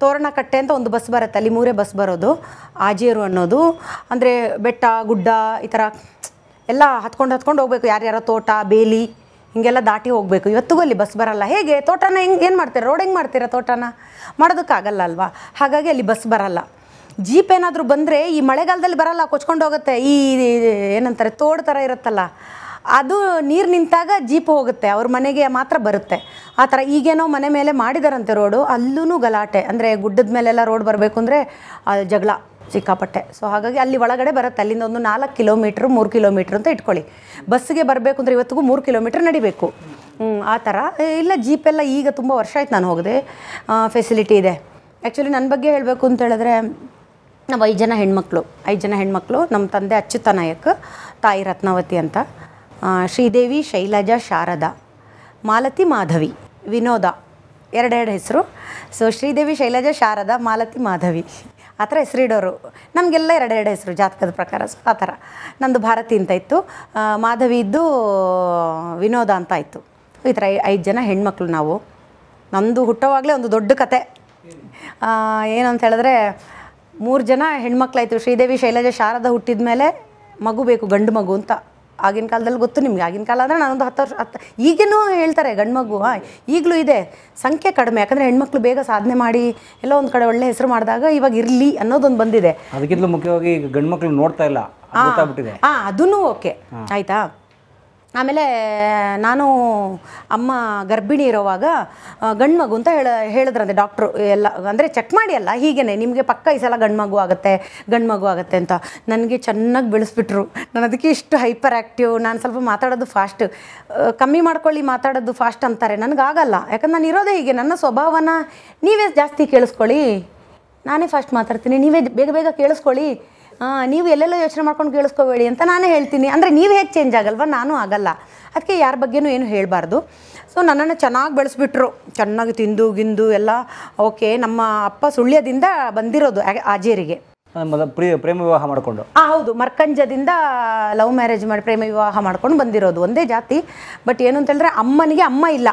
ತೋರಣಕಟ್ಟೆ ಅಂತ ಒಂದು ಬಸ್ ಬರುತ್ತೆ, ಅಲ್ಲಿ 3 ಬಸ್ ಬರೋದು. ಆಜೇರು ಅನ್ನೋದು ಅಂದರೆ ಬೆಟ್ಟ ಗುಡ್ಡ ಈ ಥರ ಎಲ್ಲ ಹತ್ಕೊಂಡು ಹೋಗ್ಬೇಕು, ಯಾರ್ಯಾರೋ ತೋಟ ಬೇಲಿ ಹಿಂಗೆಲ್ಲ ದಾಟಿ ಹೋಗಬೇಕು. ಇವತ್ತಿಗೂ ಅಲ್ಲಿ ಬಸ್ ಬರಲ್ಲ. ಹೇಗೆ ತೋಟನ ಏನು ಮಾಡ್ತೀರಾ, ರೋಡ್ ಹೆಂಗೆ ಮಾಡ್ತೀರಾ, ತೋಟನ ಮಾಡೋದಕ್ಕಾಗಲ್ಲ ಅಲ್ವಾ. ಹಾಗಾಗಿ ಅಲ್ಲಿ ಬಸ್ ಬರಲ್ಲ. ಜೀಪ್ ಏನಾದರೂ ಬಂದರೆ ಈ ಮಳೆಗಾಲದಲ್ಲಿ ಬರಲ್ಲ, ಕೊಚ್ಕೊಂಡು ಹೋಗುತ್ತೆ. ಈ ಏನಂತಾರೆ ತೋಡ್ ಥರ ಇರುತ್ತಲ್ಲ, ಅದು ನೀರು ನಿಂತಾಗ ಜೀಪ್ ಹೋಗುತ್ತೆ, ಅವ್ರ ಮನೆಗೆ ಮಾತ್ರ ಬರುತ್ತೆ. ಆ ಥರ ಈಗೇನೋ ಮನೆ ಮೇಲೆ ಮಾಡಿದಾರಂತೆ ರೋಡು, ಅಲ್ಲೂ ಗಲಾಟೆ. ಅಂದರೆ ಗುಡ್ಡದ ಮೇಲೆಲ್ಲ ರೋಡ್ ಬರಬೇಕು ಅಂದರೆ ಜಗಳ ಸಿಕ್ಕಾಪಟ್ಟೆ. ಸೊ ಹಾಗಾಗಿ ಅಲ್ಲಿ ಒಳಗಡೆ ಬರುತ್ತೆ. ಅಲ್ಲಿಂದ ಒಂದು 4 ಕಿಲೋಮೀಟ್ರ್ 3 ಕಿಲೋಮೀಟ್ರ್ ಅಂತ ಇಟ್ಕೊಳ್ಳಿ. ಬಸ್ಸಿಗೆ ಬರಬೇಕು ಅಂದರೆ ಇವತ್ತಿಗೂ 3 ಕಿಲೋಮೀಟ್ರ್ ನಡಿಬೇಕು. ಆ ಥರ ಇಲ್ಲ. ಜೀಪೆಲ್ಲ ಈಗ ತುಂಬ ವರ್ಷ ಆಯ್ತು ನಾನು ಹೋಗದೆ, ಫೆಸಿಲಿಟಿ ಇದೆ. ಆ್ಯಕ್ಚುಲಿ ನನ್ನ ಬಗ್ಗೆ ಹೇಳಬೇಕು ಅಂತ ಹೇಳಿದ್ರೆ, ನಾವು 5 ಜನ ಹೆಣ್ಮಕ್ಳು. ನಮ್ಮ ತಂದೆ ಅಚ್ಯುತ ನಾಯಕ್, ತಾಯಿ ರತ್ನಾವತಿ ಅಂತ, ಶ್ರೀದೇವಿ, ಶೈಲಜಾ, ಶಾರದಾ, ಮಾಲತಿ, ಮಾಧವಿ, ವಿನೋದ, 2 ಹೆಸರು. ಸೊ ಶ್ರೀದೇವಿ, ಶೈಲಜಾ, ಶಾರದಾ, ಮಾಲತಿ, ಮಾಧವಿ ಆ ಥರ ಹೆಸರಿಡೋರು. ನಮಗೆಲ್ಲ 2 ಹೆಸರು ಜಾತಕದ ಪ್ರಕಾರ. ಸೊ ಆ ಥರ. ನಂದು ಭಾರತಿ ಅಂತ ಇತ್ತು, ಮಾಧವಿ ಇದ್ದು ವಿನೋದ ಅಂತ ಇತ್ತು. ಈ ಥರ 5 ಜನ ಹೆಣ್ಮಕ್ಳು ನಾವು. ನಮ್ಮದು ಹುಟ್ಟೋವಾಗಲೇ ಒಂದು ದೊಡ್ಡ ಕತೆ. ಏನು ಅಂತ ಹೇಳಿದ್ರೆ, 3 ಜನ ಹೆಣ್ಮಕ್ಳಾಯಿತು. ಶ್ರೀದೇವಿ, ಶೈಲಜಾ, ಶಾರದಾ ಹುಟ್ಟಿದ ಮೇಲೆ ಮಗು ಬೇಕು, ಗಂಡು ಮಗು ಅಂತ. ಆಗಿನ ಕಾಲದಲ್ಲಿ ಗೊತ್ತು ನಿಮಗೆ. ಆಗಿನ ಕಾಲ ಅಂದರೆ ನಾನೊಂದು 10 ವರ್ಷ ಈಗೇನೂ ಹೇಳ್ತಾರೆ ಗಂಡು ಮಗು. ಈಗಲೂ ಇದೆ, ಸಂಖ್ಯೆ ಕಡಿಮೆ. ಯಾಕಂದರೆ ಹೆಣ್ಮಕ್ಳು ಬೇಗ ಸಾಧನೆ ಮಾಡಿ ಎಲ್ಲೋ ಒಂದು ಕಡೆ ಒಳ್ಳೆ ಹೆಸರು ಮಾಡಿದಾಗ ಇವಾಗ ಇರಲಿ ಅನ್ನೋದೊಂದು ಬಂದಿದೆ. ಅದಕ್ಕಿಂತ ಮುಖ್ಯವಾಗಿ ಗಂಡು ಮಕ್ಳು ನೋಡ್ತಾ ಇಲ್ಲ, ಅದೂ ಓಕೆ ಆಯಿತಾ. ಆಮೇಲೆ ನಾನು ಅಮ್ಮ ಗರ್ಭಿಣಿ ಇರೋವಾಗ ಗಂಡು ಮಗು ಅಂತ ಹೇಳಿದ್ರಂತೆ ಡಾಕ್ಟ್ರು. ಎಲ್ಲ ಅಂದರೆ ಚೆಕ್ ಮಾಡಿ ಅಲ್ಲ, ಹೀಗೇ ನಿಮಗೆ ಪಕ್ಕ ಈ ಸಲ ಗಂಡು ಮಗು ಆಗುತ್ತೆ ಅಂತ. ನನಗೆ ಚೆನ್ನಾಗಿ ಬೆಳೆಸ್ಬಿಟ್ರು. ನಾನು ಅದಕ್ಕೆ ಇಷ್ಟು ಹೈಪರ್ ಆ್ಯಕ್ಟಿವ್. ನಾನು ಸ್ವಲ್ಪ ಮಾತಾಡೋದು ಫಾಸ್ಟ್. ಕಮ್ಮಿ ಮಾಡ್ಕೊಳ್ಳಿ ಮಾತಾಡೋದು ಫಾಸ್ಟ್ ಅಂತಾರೆ, ನನಗಾಗಲ್ಲ. ಯಾಕಂದ್ರೆ ನಾನು ಇರೋದೇ ಹೀಗೆ. ನನ್ನ ಸ್ವಭಾವನ ನೀವೇ ಜಾಸ್ತಿ ಕೇಳಿಸ್ಕೊಳ್ಳಿ, ನಾನೇ ಫಾಸ್ಟ್ ಮಾತಾಡ್ತೀನಿ, ನೀವೇ ಬೇಗ ಕೇಳಿಸ್ಕೊಳ್ಳಿ, ನೀವು ಎಲ್ಲೆಲ್ಲ ಯೋಚನೆ ಮಾಡ್ಕೊಂಡು ಕೇಳಿಸ್ಕೋಬೇಡಿ ಅಂತ ನಾನೇ ಹೇಳ್ತೀನಿ. ಅಂದರೆ ನೀವು ಹೇಗೆ ಚೇಂಜ್ ಆಗಲ್ವ, ನಾನು ಆಗಲ್ಲ. ಅದಕ್ಕೆ ಯಾರ ಬಗ್ಗೆನೂ ಏನು ಹೇಳಬಾರ್ದು. ಸೊ ನನ್ನನ್ನು ಚೆನ್ನಾಗಿ ಬೆಳೆಸ್ಬಿಟ್ರು, ಚೆನ್ನಾಗಿ ತಿಂದು ಗಿಂದು ಎಲ್ಲ ಓಕೆ. ನಮ್ಮ ಅಪ್ಪ ಸುಳ್ಯದಿಂದ ಬಂದಿರೋದು ಆಜೇರಿಗೆ. ಪ್ರೇಮ ವಿವಾಹ ಮಾಡಿಕೊಂಡು, ಹೌದು, ಮರ್ಕಂಜದಿಂದ ಲವ್ ಮ್ಯಾರೇಜ್ ಮಾಡಿ ಪ್ರೇಮ ವಿವಾಹ ಮಾಡ್ಕೊಂಡು ಬಂದಿರೋದು. ಒಂದೇ ಜಾತಿ. ಬಟ್ ಏನು ಅಂತ ಹೇಳಿದ್ರೆ, ಅಮ್ಮನಿಗೆ ಅಮ್ಮ ಇಲ್ಲ.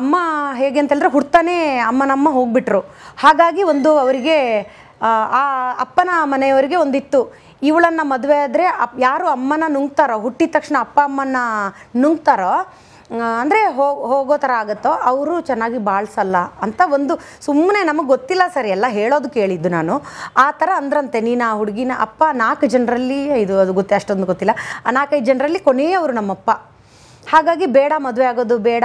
ಅಮ್ಮ ಹೇಗೆ ಅಂತ ಹೇಳಿದ್ರೆ, ಹುಡ್ತಾನೆ ಅಮ್ಮನಮ್ಮ ಹೋಗ್ಬಿಟ್ರು. ಹಾಗಾಗಿ ಒಂದು ಅವರಿಗೆ ಆ ಅಪ್ಪನ ಮನೆಯವರಿಗೆ ಒಂದಿತ್ತು, ಇವಳನ್ನು ಮದುವೆ ಆದರೆ ಯಾರು ಅಮ್ಮನ ನುಂಗ್ತಾರೋ, ಹುಟ್ಟಿದ ತಕ್ಷಣ ಅಪ್ಪ ಅಮ್ಮನ ನುಂಗ್ತಾರೋ, ಅಂದರೆ ಹೋಗೋ ಥರ ಆಗುತ್ತೋ ಅವರು ಚೆನ್ನಾಗಿ ಬಾಳ್ಸಲ್ಲ ಅಂತ. ಒಂದು ಸುಮ್ಮನೆ ನಮಗೆ ಗೊತ್ತಿಲ್ಲ ಸರಿ, ಎಲ್ಲ ಹೇಳೋದು ಕೇಳಿದ್ದು ನಾನು. ಆ ಥರ ಅಂದ್ರಂತೆ. ನೀನು ಆ ಹುಡುಗಿನ ಅಪ್ಪ 4 ಜನರಲ್ಲಿ, ಅದು ಅಷ್ಟೊಂದು ಗೊತ್ತಿಲ್ಲ, ಆ 4-5 ಜನರಲ್ಲಿ ಕೊನೆಯವರು ನಮ್ಮಪ್ಪ. ಹಾಗಾಗಿ ಬೇಡ ಮದುವೆ ಆಗೋದು, ಬೇಡ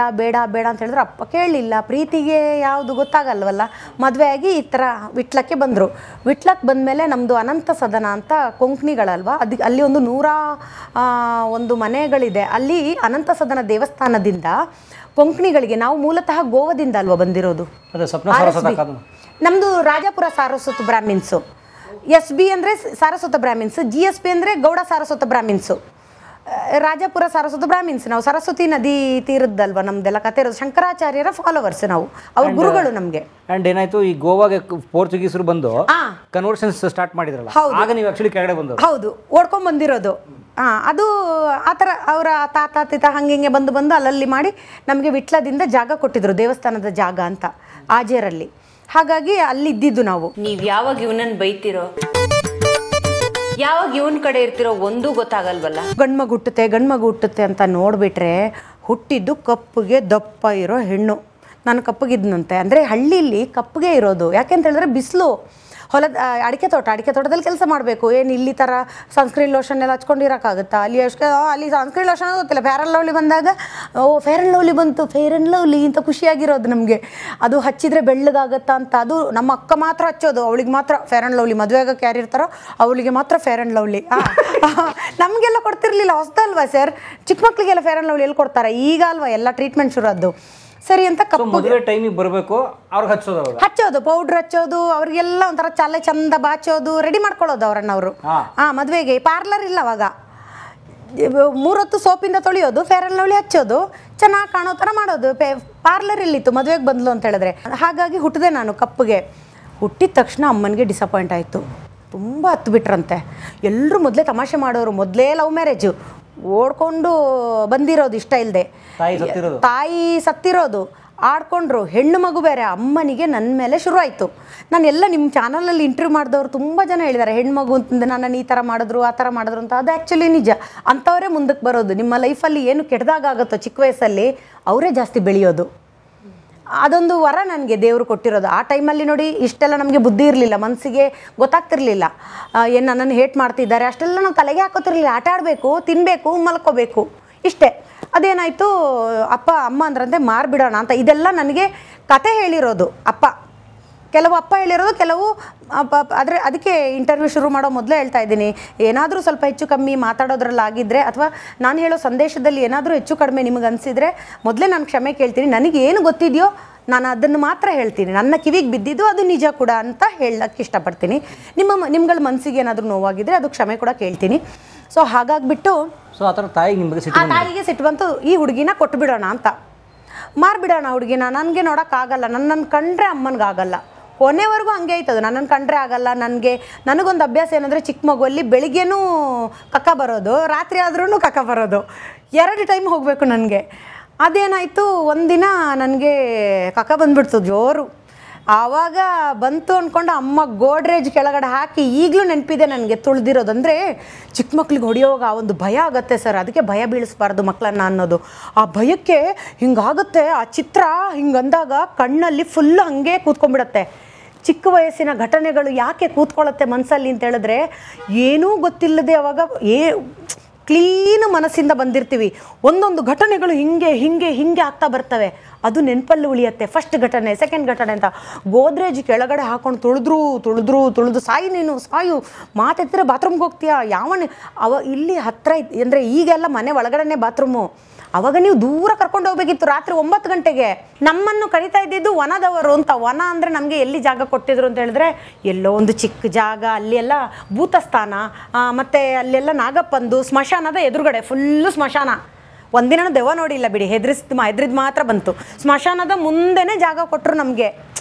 ಅಂತ ಹೇಳಿದ್ರೆ ಅಪ್ಪ ಕೇಳಲಿಲ್ಲ. ಪ್ರೀತಿಗೆ ಯಾವುದು ಗೊತ್ತಾಗಲ್ವಲ್ಲ. ಮದುವೆ ಆಗಿ ಈ ಥರ ವಿಟ್ಲಕ್ಕೆ ಬಂದರು. ವಿಟ್ಲಕ್ಕೆ ಬಂದಮೇಲೆ ನಮ್ಮದು ಅನಂತ ಸದನ ಅಂತ ಕೊಂಕಣಿಗಳಲ್ವ, ಅಲ್ಲಿ ಒಂದು 101 ಮನೆಗಳಿದೆ. ಅಲ್ಲಿ ಅನಂತ ಸದನ ದೇವಸ್ಥಾನದಿಂದ ಕೊಂಕಣಿಗಳಿಗೆ, ನಾವು ಮೂಲತಃ ಗೋವಾದಿಂದ ಅಲ್ವ ಬಂದಿರೋದು. ನಮ್ಮದು ರಾಜಾಪುರ ಸಾರಸ್ವತ ಬ್ರಾಹ್ಮಿನ್ಸು, SB ಅಂದರೆ ಸಾರಸ್ವತ ಬ್ರಾಹ್ಮಿನ್ಸ್, GSB ಅಂದರೆ ಗೌಡ ಸಾರಸ್ವತ ಬ್ರಾಹ್ಮಿನ್ಸು, ರಾಜಾಪುರ ಸಾರಸ್ವತ ಬ್ರಾಹ್ಮಿನ್ಸ್. ನಾವು ಸರಸ್ವತಿ ನದಿ ತೀರದ್ದಲ್ವ ನಮ್ದೆಲ್ಲ ಕತೆ ಇರೋದು. ಶಂಕರಾಚಾರ್ಯರ ಫಾಲೋವರ್ಸ್ ನಾವು, ಅವ್ರ ಗುರುಗಳು ನಮಗೆ. ಅಂಡ್ ಏನಾಯ್ತು, ಈ ಗೋವಾಗೆ ಪೋರ್ಚುಗೀಸರು ಬಂದು ಕನ್ವರ್ಷನ್ಸ್ ಸ್ಟಾರ್ಟ್ ಮಾಡಿದ್ರಲ್ಲ, ಆಗ ನೀವು ಆಕ್ಚುಲಿ ಕೆಳಗಡೆ ಬಂದು. ಹೌದು, ಓಡ್ಕೊಂಡ್ ಬಂದಿರೋದು. ಅದು ಆ ಥರ ಅವರ ತಾತ ಹಂಗೆ ಬಂದು ಅಲ್ಲಲ್ಲಿ ಮಾಡಿ ನಮಗೆ ವಿಟ್ಲದಿಂದ ಜಾಗ ಕೊಟ್ಟಿದ್ರು, ದೇವಸ್ಥಾನದ ಜಾಗ ಅಂತ ಆಜೇರಲ್ಲಿ. ಹಾಗಾಗಿ ಅಲ್ಲಿ ಇದ್ದಿದ್ದು ನಾವು. ನೀವು ಯಾವಾಗ ಇವನನ್ನು ಬೈತಿರೋ, ಯಾವಾಗ ಇವನ್ ಕಡೆ ಇರ್ತಿರೋ ಒಂದೂ ಗೊತ್ತಾಗಲ್ವಲ್ಲ. ಗಂಡ್ಮಗು ಹುಟ್ಟುತ್ತೆ ಅಂತ ನೋಡ್ಬಿಟ್ರೆ, ಹುಟ್ಟಿದ್ದು ಕಪ್ಪಗೆ ದಪ್ಪ ಇರೋ ಹೆಣ್ಣು. ನಾನು ಕಪ್ಪಗಿದ್ನಂತೆ. ಅಂದರೆ ಹಳ್ಳಿಲಿ ಕಪ್ಪಗೆ ಇರೋದು. ಯಾಕೆಂತ ಹೇಳಿದ್ರೆ ಬಿಸಿಲು, ಹೊಲದ ಅಡಿಕೆ ತೋಟದಲ್ಲಿ ಕೆಲಸ ಮಾಡಬೇಕು. ಏನು ಇಲ್ಲಿ ಥರ ಸನ್ಸ್ಕ್ರೀನ್ ಲೋಷನ್ ಎಲ್ಲ ಹಚ್ಕೊಂಡಿರೋಕ್ಕಾಗುತ್ತಾ? ಅಲ್ಲಿ ಸನ್ಸ್ಕ್ರೀನ್ ಲೋಷನ್ ಗೊತ್ತಿಲ್ಲ. ಫೇರ್ ಆ್ಯಂಡ್ ಲವ್ಲಿ ಬಂದಾಗ ಫೇರ್ ಆ್ಯಂಡ್ ಲವ್ಲಿ ಬಂತು, ಫೇರ್ ಆ್ಯಂಡ್ ಲವ್ಲಿ ಅಂತ ಖುಷಿಯಾಗಿರೋದು ನಮಗೆ. ಅದು ಹಚ್ಚಿದ್ರೆ ಬೆಳ್ಳಗಾಗತ್ತಾ ಅಂತ. ಅದು ನಮ್ಮ ಅಕ್ಕ ಮಾತ್ರ ಹಚ್ಚೋದು, ಅವಳಿಗೆ ಮಾತ್ರ ಫೇರ್ ಆ್ಯಂಡ್ ಲವ್ಲಿ. ಮದುವೆ ಆಗೋಕ್ಕೆ ಯಾರು ಇರ್ತಾರೋ ಅವಳಿಗೆ ಮಾತ್ರ ಫೇರ್ ಆ್ಯಂಡ್ ಲವ್ಲಿ. ನಮಗೆಲ್ಲ ಕೊಡ್ತಿರ್ಲಿಲ್ಲ, ಹೊಸದಲ್ವಾ ಸರ್? ಚಿಕ್ಕ ಮಕ್ಕಳಿಗೆಲ್ಲ ಫೇರ್ ಆ್ಯಂಡ್ ಲವ್ಲಿ ಎಲ್ಲಿ ಕೊಡ್ತಾರೆ? ಈಗ ಅಲ್ವಾ ಎಲ್ಲ ಟ್ರೀಟ್ಮೆಂಟ್ ಶುರು ಆದ್ದು. ಸರಿ ಅಂತ ಮದುವೆ ಟೈಮಿಗೆ ಬರಬೇಕು, ಅವ್ರಿಗೆ ಹಚ್ಚೋದು, ಪೌಡ್ರ್ ಹಚ್ಚೋದು, ಅವ್ರಿಗೆಲ್ಲ ಒಂಥರ ಚಾಲೆ ಚಂದ ಬಾಚೋದು, ರೆಡಿ ಮಾಡ್ಕೊಳ್ಳೋದು ಅವ್ರನ್ನ ಅವರು. ಮದುವೆಗೆ ಪಾರ್ಲರ್ ಇಲ್ಲ ಅವಾಗ. 3 ಹೊತ್ತು ಸೋಪಿಂದ ತೊಳೆಯೋದು, ಫೇರ್ ಆ್ಯಂಡ್ ಲವ್ಲಿ ಹಚ್ಚೋದು, ಚೆನ್ನಾಗಿ ಕಾಣೋ ಥರ ಮಾಡೋದು. ಪಾರ್ಲರ್ ಇಲ್ಲಿತ್ತು, ಮದುವೆಗೆ ಬಂದ್ಲು ಅಂತ ಹೇಳಿದ್ರೆ. ಹಾಗಾಗಿ ಹುಟ್ಟಿದೆ ನಾನು ಕಪ್ಪಗೆ. ಹುಟ್ಟಿದ ತಕ್ಷಣ ಅಮ್ಮನಿಗೆ ಡಿಸಪಾಯಿಂಟ್ ಆಯಿತು. ತುಂಬ ಹತ್ತು ಬಿಟ್ರಂತೆ. ಎಲ್ಲರೂ ಮೊದಲೇ ತಮಾಷೆ ಮಾಡೋರು. ಮೊದಲೇ ಲವ್ ಮ್ಯಾರೇಜು, ಓಡ್ಕೊಂಡು ಬಂದಿರೋದು ಇಷ್ಟ ಇಲ್ಲದೆ. ತಾಯಿ ಸತ್ತಿರೋದು. ಆಡ್ಕೊಂಡ್ರು. ಹೆಣ್ಣು ಮಗು ಬೇರೆ, ಅಮ್ಮನಿಗೆ ನನ್ನ ಮೇಲೆ ಶುರು ಆಯಿತು. ನಾನು ಎಲ್ಲ ನಿಮ್ಮ ಚಾನಲಲ್ಲಿ ಇಂಟರ್ವ್ಯೂ ಮಾಡಿದವರು ತುಂಬ ಜನ ಹೇಳಿದ್ದಾರೆ, ಹೆಣ್ಮಗು ಅಂತಂದು ನನ್ನನ್ನು ಈ ಥರ ಮಾಡಿದ್ರು ಆ ಥರ ಮಾಡಿದ್ರು ಅಂತ. ಅದು ಆ್ಯಕ್ಚುಲಿ ನಿಜ. ಅಂಥವರೇ ಮುಂದಕ್ಕೆ ಬರೋದು. ನಿಮ್ಮ ಲೈಫಲ್ಲಿ ಏನು ಕೆಟ್ಟದಾಗುತ್ತೋ ಚಿಕ್ಕ ವಯಸ್ಸಲ್ಲಿ ಅವರೇ ಜಾಸ್ತಿ ಬೆಳೆಯೋದು. ಅದೊಂದು ವರ ನನಗೆ ದೇವರು ಕೊಟ್ಟಿರೋದು. ಆ ಟೈಮಲ್ಲಿ ನೋಡಿ ಇಷ್ಟೆಲ್ಲ ನಮಗೆ ಬುದ್ಧಿ ಇರಲಿಲ್ಲ, ಮನಸ್ಸಿಗೆ ಗೊತ್ತಾಗ್ತಿರ್ಲಿಲ್ಲ ಏನು ನನ್ನನ್ನು ಹೇಟ್ ಮಾಡ್ತಿದ್ದಾರೆ ಅಷ್ಟೆಲ್ಲ ನಾವು ತಲೆಗೆ ಹಾಕೋತಿರ್ಲಿಲ್ಲ. ಆಟ ಆಡಬೇಕು, ತಿನ್ನಬೇಕು, ಮಲ್ಕೋಬೇಕು, ಇಷ್ಟೇ. ಅದೇನಾಯಿತು, ಅಮ್ಮ ಅಂದ್ರಂತೆ ಮಾರ್ಬಿಡೋಣ ಅಂತ. ಇದೆಲ್ಲ ನನಗೆ ಕತೆ ಹೇಳಿರೋದು ಅಪ್ಪ, ಕೆಲವು ಅಪ್ಪ ಹೇಳಿರೋದು, ಕೆಲವು ಅದಕ್ಕೆ ಇಂಟರ್ವ್ಯೂ ಶುರು ಮಾಡೋ ಮೊದಲೇ ಹೇಳ್ತಾ ಇದ್ದೀನಿ, ಏನಾದರೂ ಸ್ವಲ್ಪ ಹೆಚ್ಚು ಕಮ್ಮಿ ಮಾತಾಡೋದ್ರಲ್ಲಾಗಿದ್ದರೆ ಅಥವಾ ನಾನು ಹೇಳೋ ಸಂದೇಶದಲ್ಲಿ ಏನಾದರೂ ಹೆಚ್ಚು ಕಡಿಮೆ ನಿಮಗೆ ಅನಿಸಿದರೆ ಮೊದಲೇ ನಾನು ಕ್ಷಮೆ ಕೇಳ್ತೀನಿ. ನನಗೆ ಏನು ಗೊತ್ತಿದೆಯೋ ನಾನು ಅದನ್ನು ಮಾತ್ರ ಹೇಳ್ತೀನಿ. ನನ್ನ ಕಿವಿಗೆ ಬಿದ್ದಿದ್ದು ಅದು ನಿಜ ಕೂಡ ಅಂತ ಹೇಳಕ್ಕೆ ಇಷ್ಟಪಡ್ತೀನಿ. ನಿಮ್ಗಳ ಮನಸ್ಸಿಗೆ ಏನಾದರೂ ನೋವಾಗಿದ್ದರೆ ಅದು ಕ್ಷಮೆ ಕೂಡ ಕೇಳ್ತೀನಿ. ಸೊ ಹಾಗಾಗಿಬಿಟ್ಟು ಆ ಥರ ತಾಯಿಗೆ ಸಿಟ್ಟು ಬಂತು. ಈ ಹುಡುಗಿನ ಕೊಟ್ಟುಬಿಡೋಣ ಅಂತ, ಮಾರ್ಬಿಡೋಣ ಹುಡುಗಿನ. ನನಗೆ ನೋಡೋಕ್ಕಾಗಲ್ಲ, ನನ್ನನ್ನು ಕಂಡ್ರೆ ಅಮ್ಮನಿಗಾಗಲ್ಲ. ಕೊನೆವರೆಗೂ ಹಂಗೆ ಆಯ್ತದು, ನನ್ನನ್ನು ಕಂಡ್ರೆ ಆಗಲ್ಲ. ನನಗೊಂದು ಅಭ್ಯಾಸ ಏನಂದರೆ, ಚಿಕ್ಕ ಮಗುವಲ್ಲಿ ಬೆಳಿಗ್ಗೆನೂ ಕಕ್ಕ ಬರೋದು, ರಾತ್ರಿ ಆದ್ರೂ ಕಕ್ಕ ಬರೋದು, 2 ಟೈಮ್ ಹೋಗಬೇಕು ನನಗೆ. ಅದೇನಾಯಿತು, ಒಂದಿನ ನನಗೆ ಕಕ್ಕ ಬಂದುಬಿಡ್ತು ಜೋರು. ಆವಾಗ ಬಂತು ಅಂದ್ಕೊಂಡು ಅಮ್ಮ ಗೋಡ್ರೇಜ್ ಕೆಳಗಡೆ ಹಾಕಿ, ಈಗಲೂ ನೆನಪಿದೆ ನನಗೆ ತುಳಿದಿರೋದು. ಅಂದರೆ ಚಿಕ್ಕ ಮಕ್ಳಿಗೆ ಹೊಡೆಯೋವಾಗ ಆ ಒಂದು ಭಯ ಆಗುತ್ತೆ ಸರ್, ಅದಕ್ಕೆ ಭಯ ಬೀಳಿಸ್ಬಾರ್ದು ಮಕ್ಕಳನ್ನ ಅನ್ನೋದು. ಆ ಭಯಕ್ಕೆ ಹಿಂಗಾಗುತ್ತೆ, ಆ ಚಿತ್ರ ಹಿಂಗಂದಾಗ ಕಣ್ಣಲ್ಲಿ ಫುಲ್ ಹಾಗೆ ಕೂತ್ಕೊಂಡ್ಬಿಡತ್ತೆ. ಚಿಕ್ಕ ವಯಸ್ಸಿನ ಘಟನೆಗಳು ಯಾಕೆ ಕೂತ್ಕೊಳ್ಳುತ್ತೆ ಮನಸ್ಸಲ್ಲಿ ಅಂತ ಹೇಳಿದ್ರೆ, ಏನೂ ಗೊತ್ತಿಲ್ಲದೆ ಅವಾಗ ಕ್ಲೀನ್ ಮನಸ್ಸಿಂದ ಬಂದಿರ್ತೀವಿ. ಒಂದೊಂದು ಘಟನೆಗಳು ಹಿಂಗೆ ಆಗ್ತಾ ಬರ್ತವೆ. ಅದು ನೆನಪಲ್ಲಿ ಉಳಿಯುತ್ತೆ. ಫಸ್ಟ್ ಘಟನೆ, ಸೆಕೆಂಡ್ ಘಟನೆ ಅಂತ ಗೋದ್ರೇಜ್ ಕೆಳಗಡೆ ಹಾಕೊಂಡು ತುಳಿದು ಸಾಯು ಮಾತೆತ್ತಿದ್ರೆ ಬಾತ್ರೂಮ್ಗೆ ಹೋಗ್ತೀಯಾ ಇಲ್ಲಿ ಹತ್ತಿರ ಅಂದರೆ ಈಗೆಲ್ಲ ಮನೆ ಒಳಗಡೆನೆ ಬಾತ್ರೂಮು. ಅವಾಗ ನೀವು ದೂರ ಕರ್ಕೊಂಡು ಹೋಗ್ಬೇಕಿತ್ತು. ರಾತ್ರಿ 9 ಗಂಟೆಗೆ ನಮ್ಮನ್ನು ಕರಿತಾ ಇದ್ದಿದ್ದು ವನದವರು ಅಂತ. ವನ ಅಂದರೆ ನಮಗೆ ಎಲ್ಲಿ ಜಾಗ ಕೊಟ್ಟಿದ್ರು ಅಂತ ಹೇಳಿದ್ರೆ, ಎಲ್ಲೋ ಒಂದು ಚಿಕ್ಕ ಜಾಗ, ಅಲ್ಲಿ ಎಲ್ಲ ಭೂತಸ್ಥಾನ, ಮತ್ತು ಅಲ್ಲೆಲ್ಲ ನಾಗಪ್ಪಂದು ಸ್ಮಶಾನದ ಎದುರುಗಡೆ ಫುಲ್ಲು ಸ್ಮಶಾನ. ಒಂದಿನ ದೆವ್ವ ನೋಡಿಲ್ಲ ಬಿಡಿ, ಹೆದ್ರಿದ್ ಮಾತ್ರ ಬಂತು. ಸ್ಮಶಾನದ ಮುಂದೆನೇ ಜಾಗ ಕೊಟ್ಟರು ನಮಗೆ,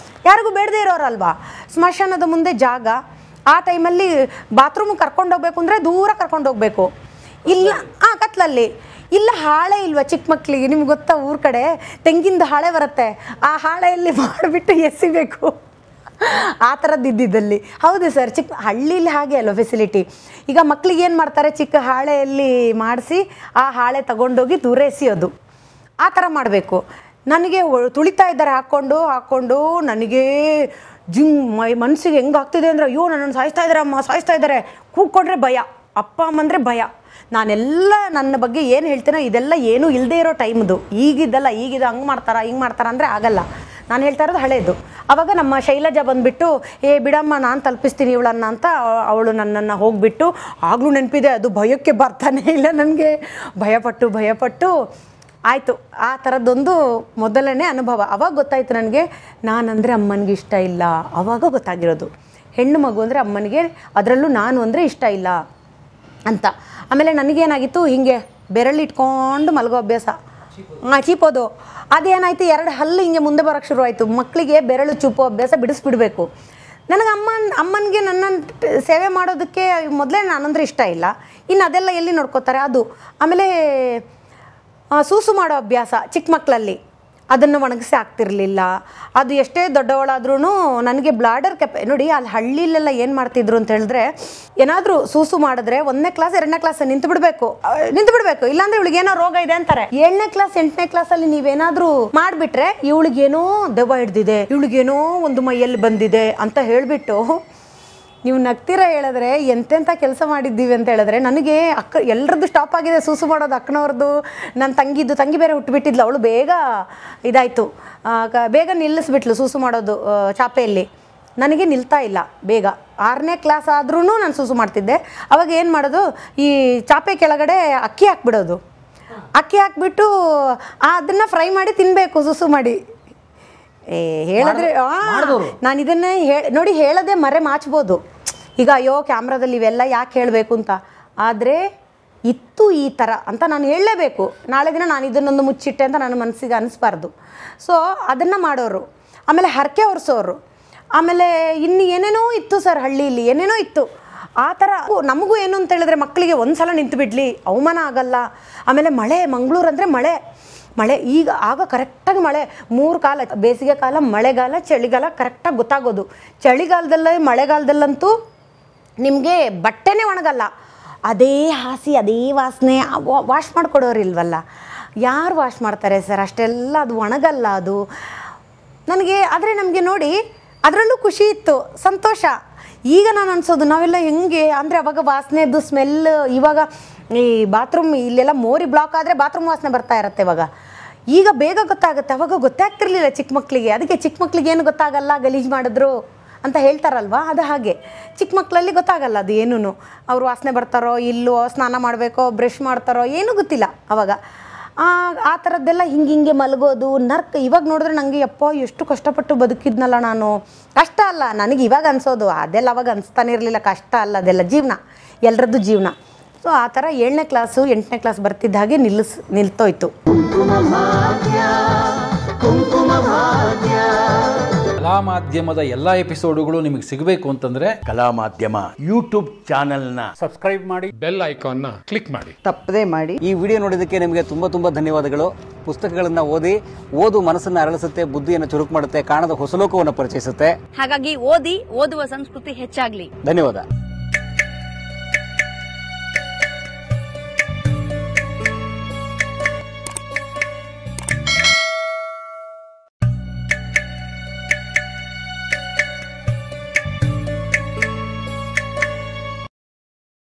ಯಾರಿಗೂ ಬೇಡದೇ ಇರೋರಲ್ವಾ. ಸ್ಮಶಾನದ ಮುಂದೆ ಜಾಗ. ಆ ಟೈಮಲ್ಲಿ ಬಾತ್ರೂಮ್ ಕರ್ಕೊಂಡು ಹೋಗ್ಬೇಕು ಅಂದರೆ ದೂರ ಕರ್ಕೊಂಡು ಹೋಗ್ಬೇಕು. ಇಲ್ಲ ಕತ್ಲಲ್ಲಿ ಇಲ್ಲ, ಹಾಳೆ ಇಲ್ವಾ ಚಿಕ್ಕ ಮಕ್ಕಳಿಗೆ, ನಿಮ್ಗೆ ಗೊತ್ತಾ ಊರ ಕಡೆ ತೆಂಗಿಂದು ಹಾಳೆ ಬರುತ್ತೆ, ಆ ಹಾಳೆಯಲ್ಲಿ ಮಾಡಿಬಿಟ್ಟು ಎಸಿಬೇಕು. ಆ ಥರದ್ದು ಇದ್ದಿದ್ದಲ್ಲಿ. ಹೌದು ಸರ್, ಚಿಕ್ಕ ಹಳ್ಳೀಲಿ ಹಾಗೆ ಅಲ್ವ ಫೆಸಿಲಿಟಿ. ಈಗ ಮಕ್ಳಿಗೆ ಏನು ಮಾಡ್ತಾರೆ, ಚಿಕ್ಕ ಹಾಳೆಯಲ್ಲಿ ಮಾಡಿಸಿ ಆ ಹಾಳೆ ತಗೊಂಡೋಗಿ ದೂರ ಎಸೆಯೋದು. ಆ ಥರ ಮಾಡಬೇಕು. ನನಗೆ ತುಳಿತಾ ಇದ್ದಾರೆ ಹಾಕ್ಕೊಂಡು ನನಗೆ ಮನಸ್ಸಿಗೆ ಹೆಂಗಾಗ್ತಿದೆ ಅಂದರೆ, ಅಯ್ಯೋ ನನ್ನನ್ನು ಸಾಯಿಸ್ತಾ ಇದ್ದಾರೆ ಅಮ್ಮ, ಸಾಯಿಸ್ತಾ ಇದ್ದಾರೆ. ಕೂಗ್ಕೊಂಡ್ರೆ ಭಯ, ಅಪ್ಪ ಅಮ್ಮಂದರೆ ಭಯ. ನಾನೆಲ್ಲ ನನ್ನ ಬಗ್ಗೆ ಏನು ಹೇಳ್ತೀನೋ ಇದೆಲ್ಲ ಏನೂ ಇಲ್ಲದೆ ಇರೋ ಟೈಮ್ದು. ಈಗಿದ್ದಲ್ಲ, ಈಗಿದ್ದು ಹಿಂಗೆ ಮಾಡ್ತಾರ ಅಂದರೆ ಆಗಲ್ಲ. ನಾನು ಹೇಳ್ತಾ ಇರೋದು ಹಳೇದು. ಆವಾಗ ನಮ್ಮ ಶೈಲಜಾ ಬಂದುಬಿಟ್ಟು, ಬಿಡಮ್ಮ ನಾನು ತಲುಪಿಸ್ತೀನಿ ಇವಳನ್ನ ಅಂತ ಅವಳು ನನ್ನನ್ನು ಹೋಗಿಬಿಟ್ಟು, ಆಗಲೂ ನೆನಪಿದೆ ಅದು, ಭಯಕ್ಕೆ ಬರ್ತಾನೆ ಇಲ್ಲ ನನಗೆ. ಭಯಪಟ್ಟು ಆಯಿತು. ಆ ಥರದ್ದೊಂದು ಮೊದಲನೇ ಅನುಭವ. ಅವಾಗ ಗೊತ್ತಾಯಿತು ನನಗೆ, ನಾನಂದರೆ ಅಮ್ಮನಿಗೆ ಇಷ್ಟ ಇಲ್ಲ. ಆವಾಗ ಗೊತ್ತಾಗಿರೋದು, ಹೆಣ್ಣು ಮಗು ಅಂದರೆ ಅಮ್ಮನಿಗೆ, ಅದರಲ್ಲೂ ನಾನು ಅಂದರೆ ಇಷ್ಟ ಇಲ್ಲ ಅಂತ. ಆಮೇಲೆ ನನಗೇನಾಗಿತ್ತು, ಹೀಗೆ ಬೆರಳಿಟ್ಕೊಂಡು ಮಲಗೋ ಅಭ್ಯಾಸ, ಚೀಪೋದು. ಅದೇನಾಯಿತು, 2 ಹಲ್ಲು ಹಿಂಗೆ ಮುಂದೆ ಬರೋಕ್ಕೆ ಶುರುವಾಯಿತು. ಮಕ್ಕಳಿಗೆ ಬೆರಳು ಚೂಪೋ ಅಭ್ಯಾಸ ಬಿಡಿಸ್ಬಿಡಬೇಕು. ನನಗೆ ಅಮ್ಮನಿಗೆ ನನ್ನನ್ನು ಸೇವೆ ಮಾಡೋದಕ್ಕೆ ಮೊದಲೇ ನಾನಂದರೆ ಇಷ್ಟ ಇಲ್ಲ. ಇನ್ನು ಅದೆಲ್ಲ ಎಲ್ಲಿ ನೋಡ್ಕೋತಾರೆ ಅದು. ಆಮೇಲೆ ಸೂಸು ಮಾಡೋ ಅಭ್ಯಾಸ ಚಿಕ್ಕ ಮಕ್ಕಳಲ್ಲಿ, ಅದನ್ನು ಒಣಗಿಸಿ ಆಗ್ತಿರ್ಲಿಲ್ಲ. ಅದು ಎಷ್ಟೇ ದೊಡ್ಡವಳಾದ್ರೂ ನನಗೆ ಬ್ಲಾಡರ್ ನೋಡಿ, ಅಲ್ಲಿ ಹಳ್ಳಿಲೆಲ್ಲ ಏನು ಮಾಡ್ತಿದ್ರು ಅಂತ ಹೇಳಿದ್ರೆ, ಏನಾದರೂ ಸೂಸು ಮಾಡಿದ್ರೆ 1ನೇ ಕ್ಲಾಸ್ 2ನೇ ಕ್ಲಾಸ್ ನಿಂತು ಬಿಡಬೇಕು. ಇಲ್ಲಾಂದ್ರೆ ಇವಳಿಗೇನೋ ರೋಗ ಇದೆ ಅಂತಾರೆ. 7ನೇ ಕ್ಲಾಸ್ 8ನೇ ಕ್ಲಾಸಲ್ಲಿ ನೀವೇನಾದರೂ ಮಾಡಿಬಿಟ್ರೆ, ಇವಳಿಗೇನೋ ದೆವ್ವ ಹಿಡ್ದಿದೆ, ಇವಳಿಗೇನೋ ಒಂದು ಮೈಯಲ್ಲಿ ಬಂದಿದೆ ಅಂತ ಹೇಳಿಬಿಟ್ಟು ನೀವು ನಗ್ತೀರ ಹೇಳಿದ್ರೆ ಎಂತೆಂಥ ಕೆಲಸ ಮಾಡಿದ್ದೀವಿ ಅಂತ ಹೇಳಿದ್ರೆ. ನನಗೆ ಎಲ್ಲರದ್ದು ಸ್ಟಾಪ್ ಆಗಿದೆ ಸೂಸು ಮಾಡೋದು. ಅಕ್ಕನವ್ರದ್ದು, ನನ್ನ ತಂಗಿ ಬೇರೆ ಹುಟ್ಟುಬಿಟ್ಟಿದ್ಲು, ಅವಳು ಬೇಗ ಇದಾಯಿತು, ಬೇಗ ನಿಲ್ಲಿಸ್ಬಿಟ್ಲು ಸೂಸು ಮಾಡೋದು ಚಾಪೆಯಲ್ಲಿ. ನನಗೆ ನಿಲ್ತಾ ಇಲ್ಲ ಬೇಗ. 6ನೇ ಕ್ಲಾಸ್ ಆದ್ರೂ ನಾನು ಸೂಸು ಮಾಡ್ತಿದ್ದೆ. ಅವಾಗ ಏನು ಮಾಡೋದು, ಈ ಚಾಪೆ ಕೆಳಗಡೆ ಅಕ್ಕಿ ಹಾಕ್ಬಿಡೋದು. ಅಕ್ಕಿ ಹಾಕ್ಬಿಟ್ಟು ಅದನ್ನು ಫ್ರೈ ಮಾಡಿ ತಿನ್ನಬೇಕು ಸೂಸು ಮಾಡಿ. ಹೇಳಿದ್ರೆ ನಾನು ಇದನ್ನೇ ನೋಡಿ, ಹೇಳದೆ ಮರೆ ಮಾಚ್ಬೋದು. ಈಗ ಅಯ್ಯೋ ಕ್ಯಾಮ್ರಾದಲ್ಲಿ ಇವೆಲ್ಲ ಯಾಕೆ ಹೇಳಬೇಕು ಅಂತ, ಆದರೆ ಇತ್ತು ಈ ಥರ ಅಂತ ನಾನು ಹೇಳಲೇಬೇಕು. ನಾಳೆ ದಿನ ನಾನು ಇದನ್ನೊಂದು ಮುಚ್ಚಿಟ್ಟೆ ಅಂತ ನನ್ನ ಮನಸ್ಸಿಗೆ ಅನಿಸ್ಬಾರ್ದು. ಸೊ ಅದನ್ನು ಮಾಡೋರು. ಆಮೇಲೆ ಹರಕೆ ಹೊರಿಸೋರು. ಆಮೇಲೆ ಇನ್ನು ಏನೇನೋ ಇತ್ತು ಸರ್, ಹಳ್ಳಿಯಲ್ಲಿ ಏನೇನೋ ಇತ್ತು. ಆ ಥರ ನಮಗೂ ಏನು ಅಂತ ಹೇಳಿದ್ರೆ, ಮಕ್ಕಳಿಗೆ ಒಂದು ಸಲ ನಿಂತು ಬಿಡಲಿ, ಅವಮಾನ ಆಗಲ್ಲ. ಆಮೇಲೆ ಮಳೆ, ಮಂಗಳೂರು ಅಂದರೆ ಮಳೆ ಈಗ ಆಗ ಕರೆಕ್ಟಾಗಿ ಮಳೆ 3 ಕಾಲ, ಬೇಸಿಗೆ ಕಾಲ, ಮಳೆಗಾಲ, ಚಳಿಗಾಲ ಕರೆಕ್ಟಾಗಿ ಗೊತ್ತಾಗೋದು. ಚಳಿಗಾಲದಲ್ಲೇ ಮಳೆಗಾಲದಲ್ಲಂತೂ ನಿಮಗೆ ಬಟ್ಟೆನೇ ಒಣಗಲ್ಲ, ಅದೇ ಹಾಸಿ ಅದೇ ವಾಸನೆ. ವಾಶ್ ಮಾಡಿಕೊಡೋರಿಲ್ವಲ್ಲ, ಯಾರು ವಾಶ್ ಮಾಡ್ತಾರೆ ಸರ್? ಅಷ್ಟೆಲ್ಲ ಅದು ಒಣಗಲ್ಲ ಅದು ನನಗೆ. ಆದರೆ ನಮಗೆ ನೋಡಿ ಅದರಲ್ಲೂ ಖುಷಿ ಇತ್ತು, ಸಂತೋಷ. ಈಗ ನಾನು ಅನ್ಸೋದು ನಾವೆಲ್ಲ ಹೆಂಗೆ ಅಂದರೆ ಅವಾಗ ವಾಸನೆದು ಸ್ಮೆಲ್. ಇವಾಗ ಈ ಬಾತ್ರೂಮ್ ಇಲ್ಲೆಲ್ಲ ಮೋರಿ ಬ್ಲಾಕ್ ಆದರೆ ಬಾತ್ರೂಮ್ ವಾಸನೆ ಬರ್ತಾ ಇರುತ್ತೆ ಇವಾಗ. ಈಗ ಬೇಗ ಗೊತ್ತಾಗುತ್ತೆ, ಅವಾಗ ಗೊತ್ತಾಗ್ತಿರ್ಲಿಲ್ಲ ಚಿಕ್ಕ ಮಕ್ಕಳಿಗೆ. ಅದಕ್ಕೆ ಚಿಕ್ಕ ಮಕ್ಳಿಗೆ ಏನು ಗೊತ್ತಾಗಲ್ಲ, ಗಲೀಜು ಮಾಡಿದ್ರು ಅಂತ ಹೇಳ್ತಾರಲ್ವ, ಅದು ಹಾಗೆ. ಚಿಕ್ಕ ಮಕ್ಕಳಲ್ಲಿ ಗೊತ್ತಾಗಲ್ಲ ಅದು ಏನೂ. ಅವ್ರು ವಾಸನೆ ಬರ್ತಾರೋ ಇಲ್ಲೋ, ಸ್ನಾನ ಮಾಡಬೇಕೋ, ಬ್ರಷ್ ಮಾಡ್ತಾರೋ ಏನೂ ಗೊತ್ತಿಲ್ಲ ಅವಾಗ. ಆ ಥರದ್ದೆಲ್ಲ ಹಿಂಗೆ ಮಲಗೋದು ನರ್ಕ್. ಇವಾಗ ನೋಡಿದ್ರೆ ನನಗೆ ಯಪ್ಪ ಎಷ್ಟು ಕಷ್ಟಪಟ್ಟು ಬದುಕಿದ್ನಲ್ಲ ನಾನು. ಕಷ್ಟ ಅಲ್ಲ ನನಗೆ ಇವಾಗ ಅನಿಸೋದು, ಅದೆಲ್ಲ ಅವಾಗ ಅನಿಸ್ತಾನೆ ಇರಲಿಲ್ಲ. ಕಷ್ಟ ಅಲ್ಲ, ಅದೆಲ್ಲ ಜೀವನ, ಎಲ್ಲರದ್ದು ಜೀವನ. ಸೊ ಆ ಥರ 7ನೇ ಕ್ಲಾಸು 8ನೇ ಕ್ಲಾಸ್ ಬರ್ತಿದ್ದ ಹಾಗೆ ನಿಲ್ತೋಯ್ತು. ಕಲಾ ಮಾಧ್ಯಮದ ಎಲ್ಲ ಎಪಿಸೋಡುಗಳು ನಿಮಗೆ ಸಿಗಬೇಕು ಅಂತಂದ್ರೆ ಕಲಾ ಮಾಧ್ಯಮ ಯೂಟ್ಯೂಬ್ ಚಾನೆಲ್ನ ಸಬ್ಸ್ಕ್ರೈಬ್ ಮಾಡಿ, ಬೆಲ್ ಐಕಾನ್ನ ಕ್ಲಿಕ್ ಮಾಡಿ, ತಪ್ಪದೇ ಮಾಡಿ. ಈ ವಿಡಿಯೋ ನೋಡಿದ್ದಕ್ಕೆ ನಿಮಗೆ ತುಂಬ ಧನ್ಯವಾದಗಳು. ಪುಸ್ತಕಗಳನ್ನು ಓದು ಮನಸ್ಸನ್ನು ಅರಳಿಸುತ್ತೆ, ಬುದ್ಧಿಯನ್ನು ಚುರುಕು ಮಾಡುತ್ತೆ, ಕಾಣದ ಹೊಸಲೋಕವನ್ನು ಪರಿಚಯಿಸುತ್ತೆ. ಹಾಗಾಗಿ ಓದುವ ಸಂಸ್ಕೃತಿ ಹೆಚ್ಚಾಗ್ಲಿ. ಧನ್ಯವಾದ.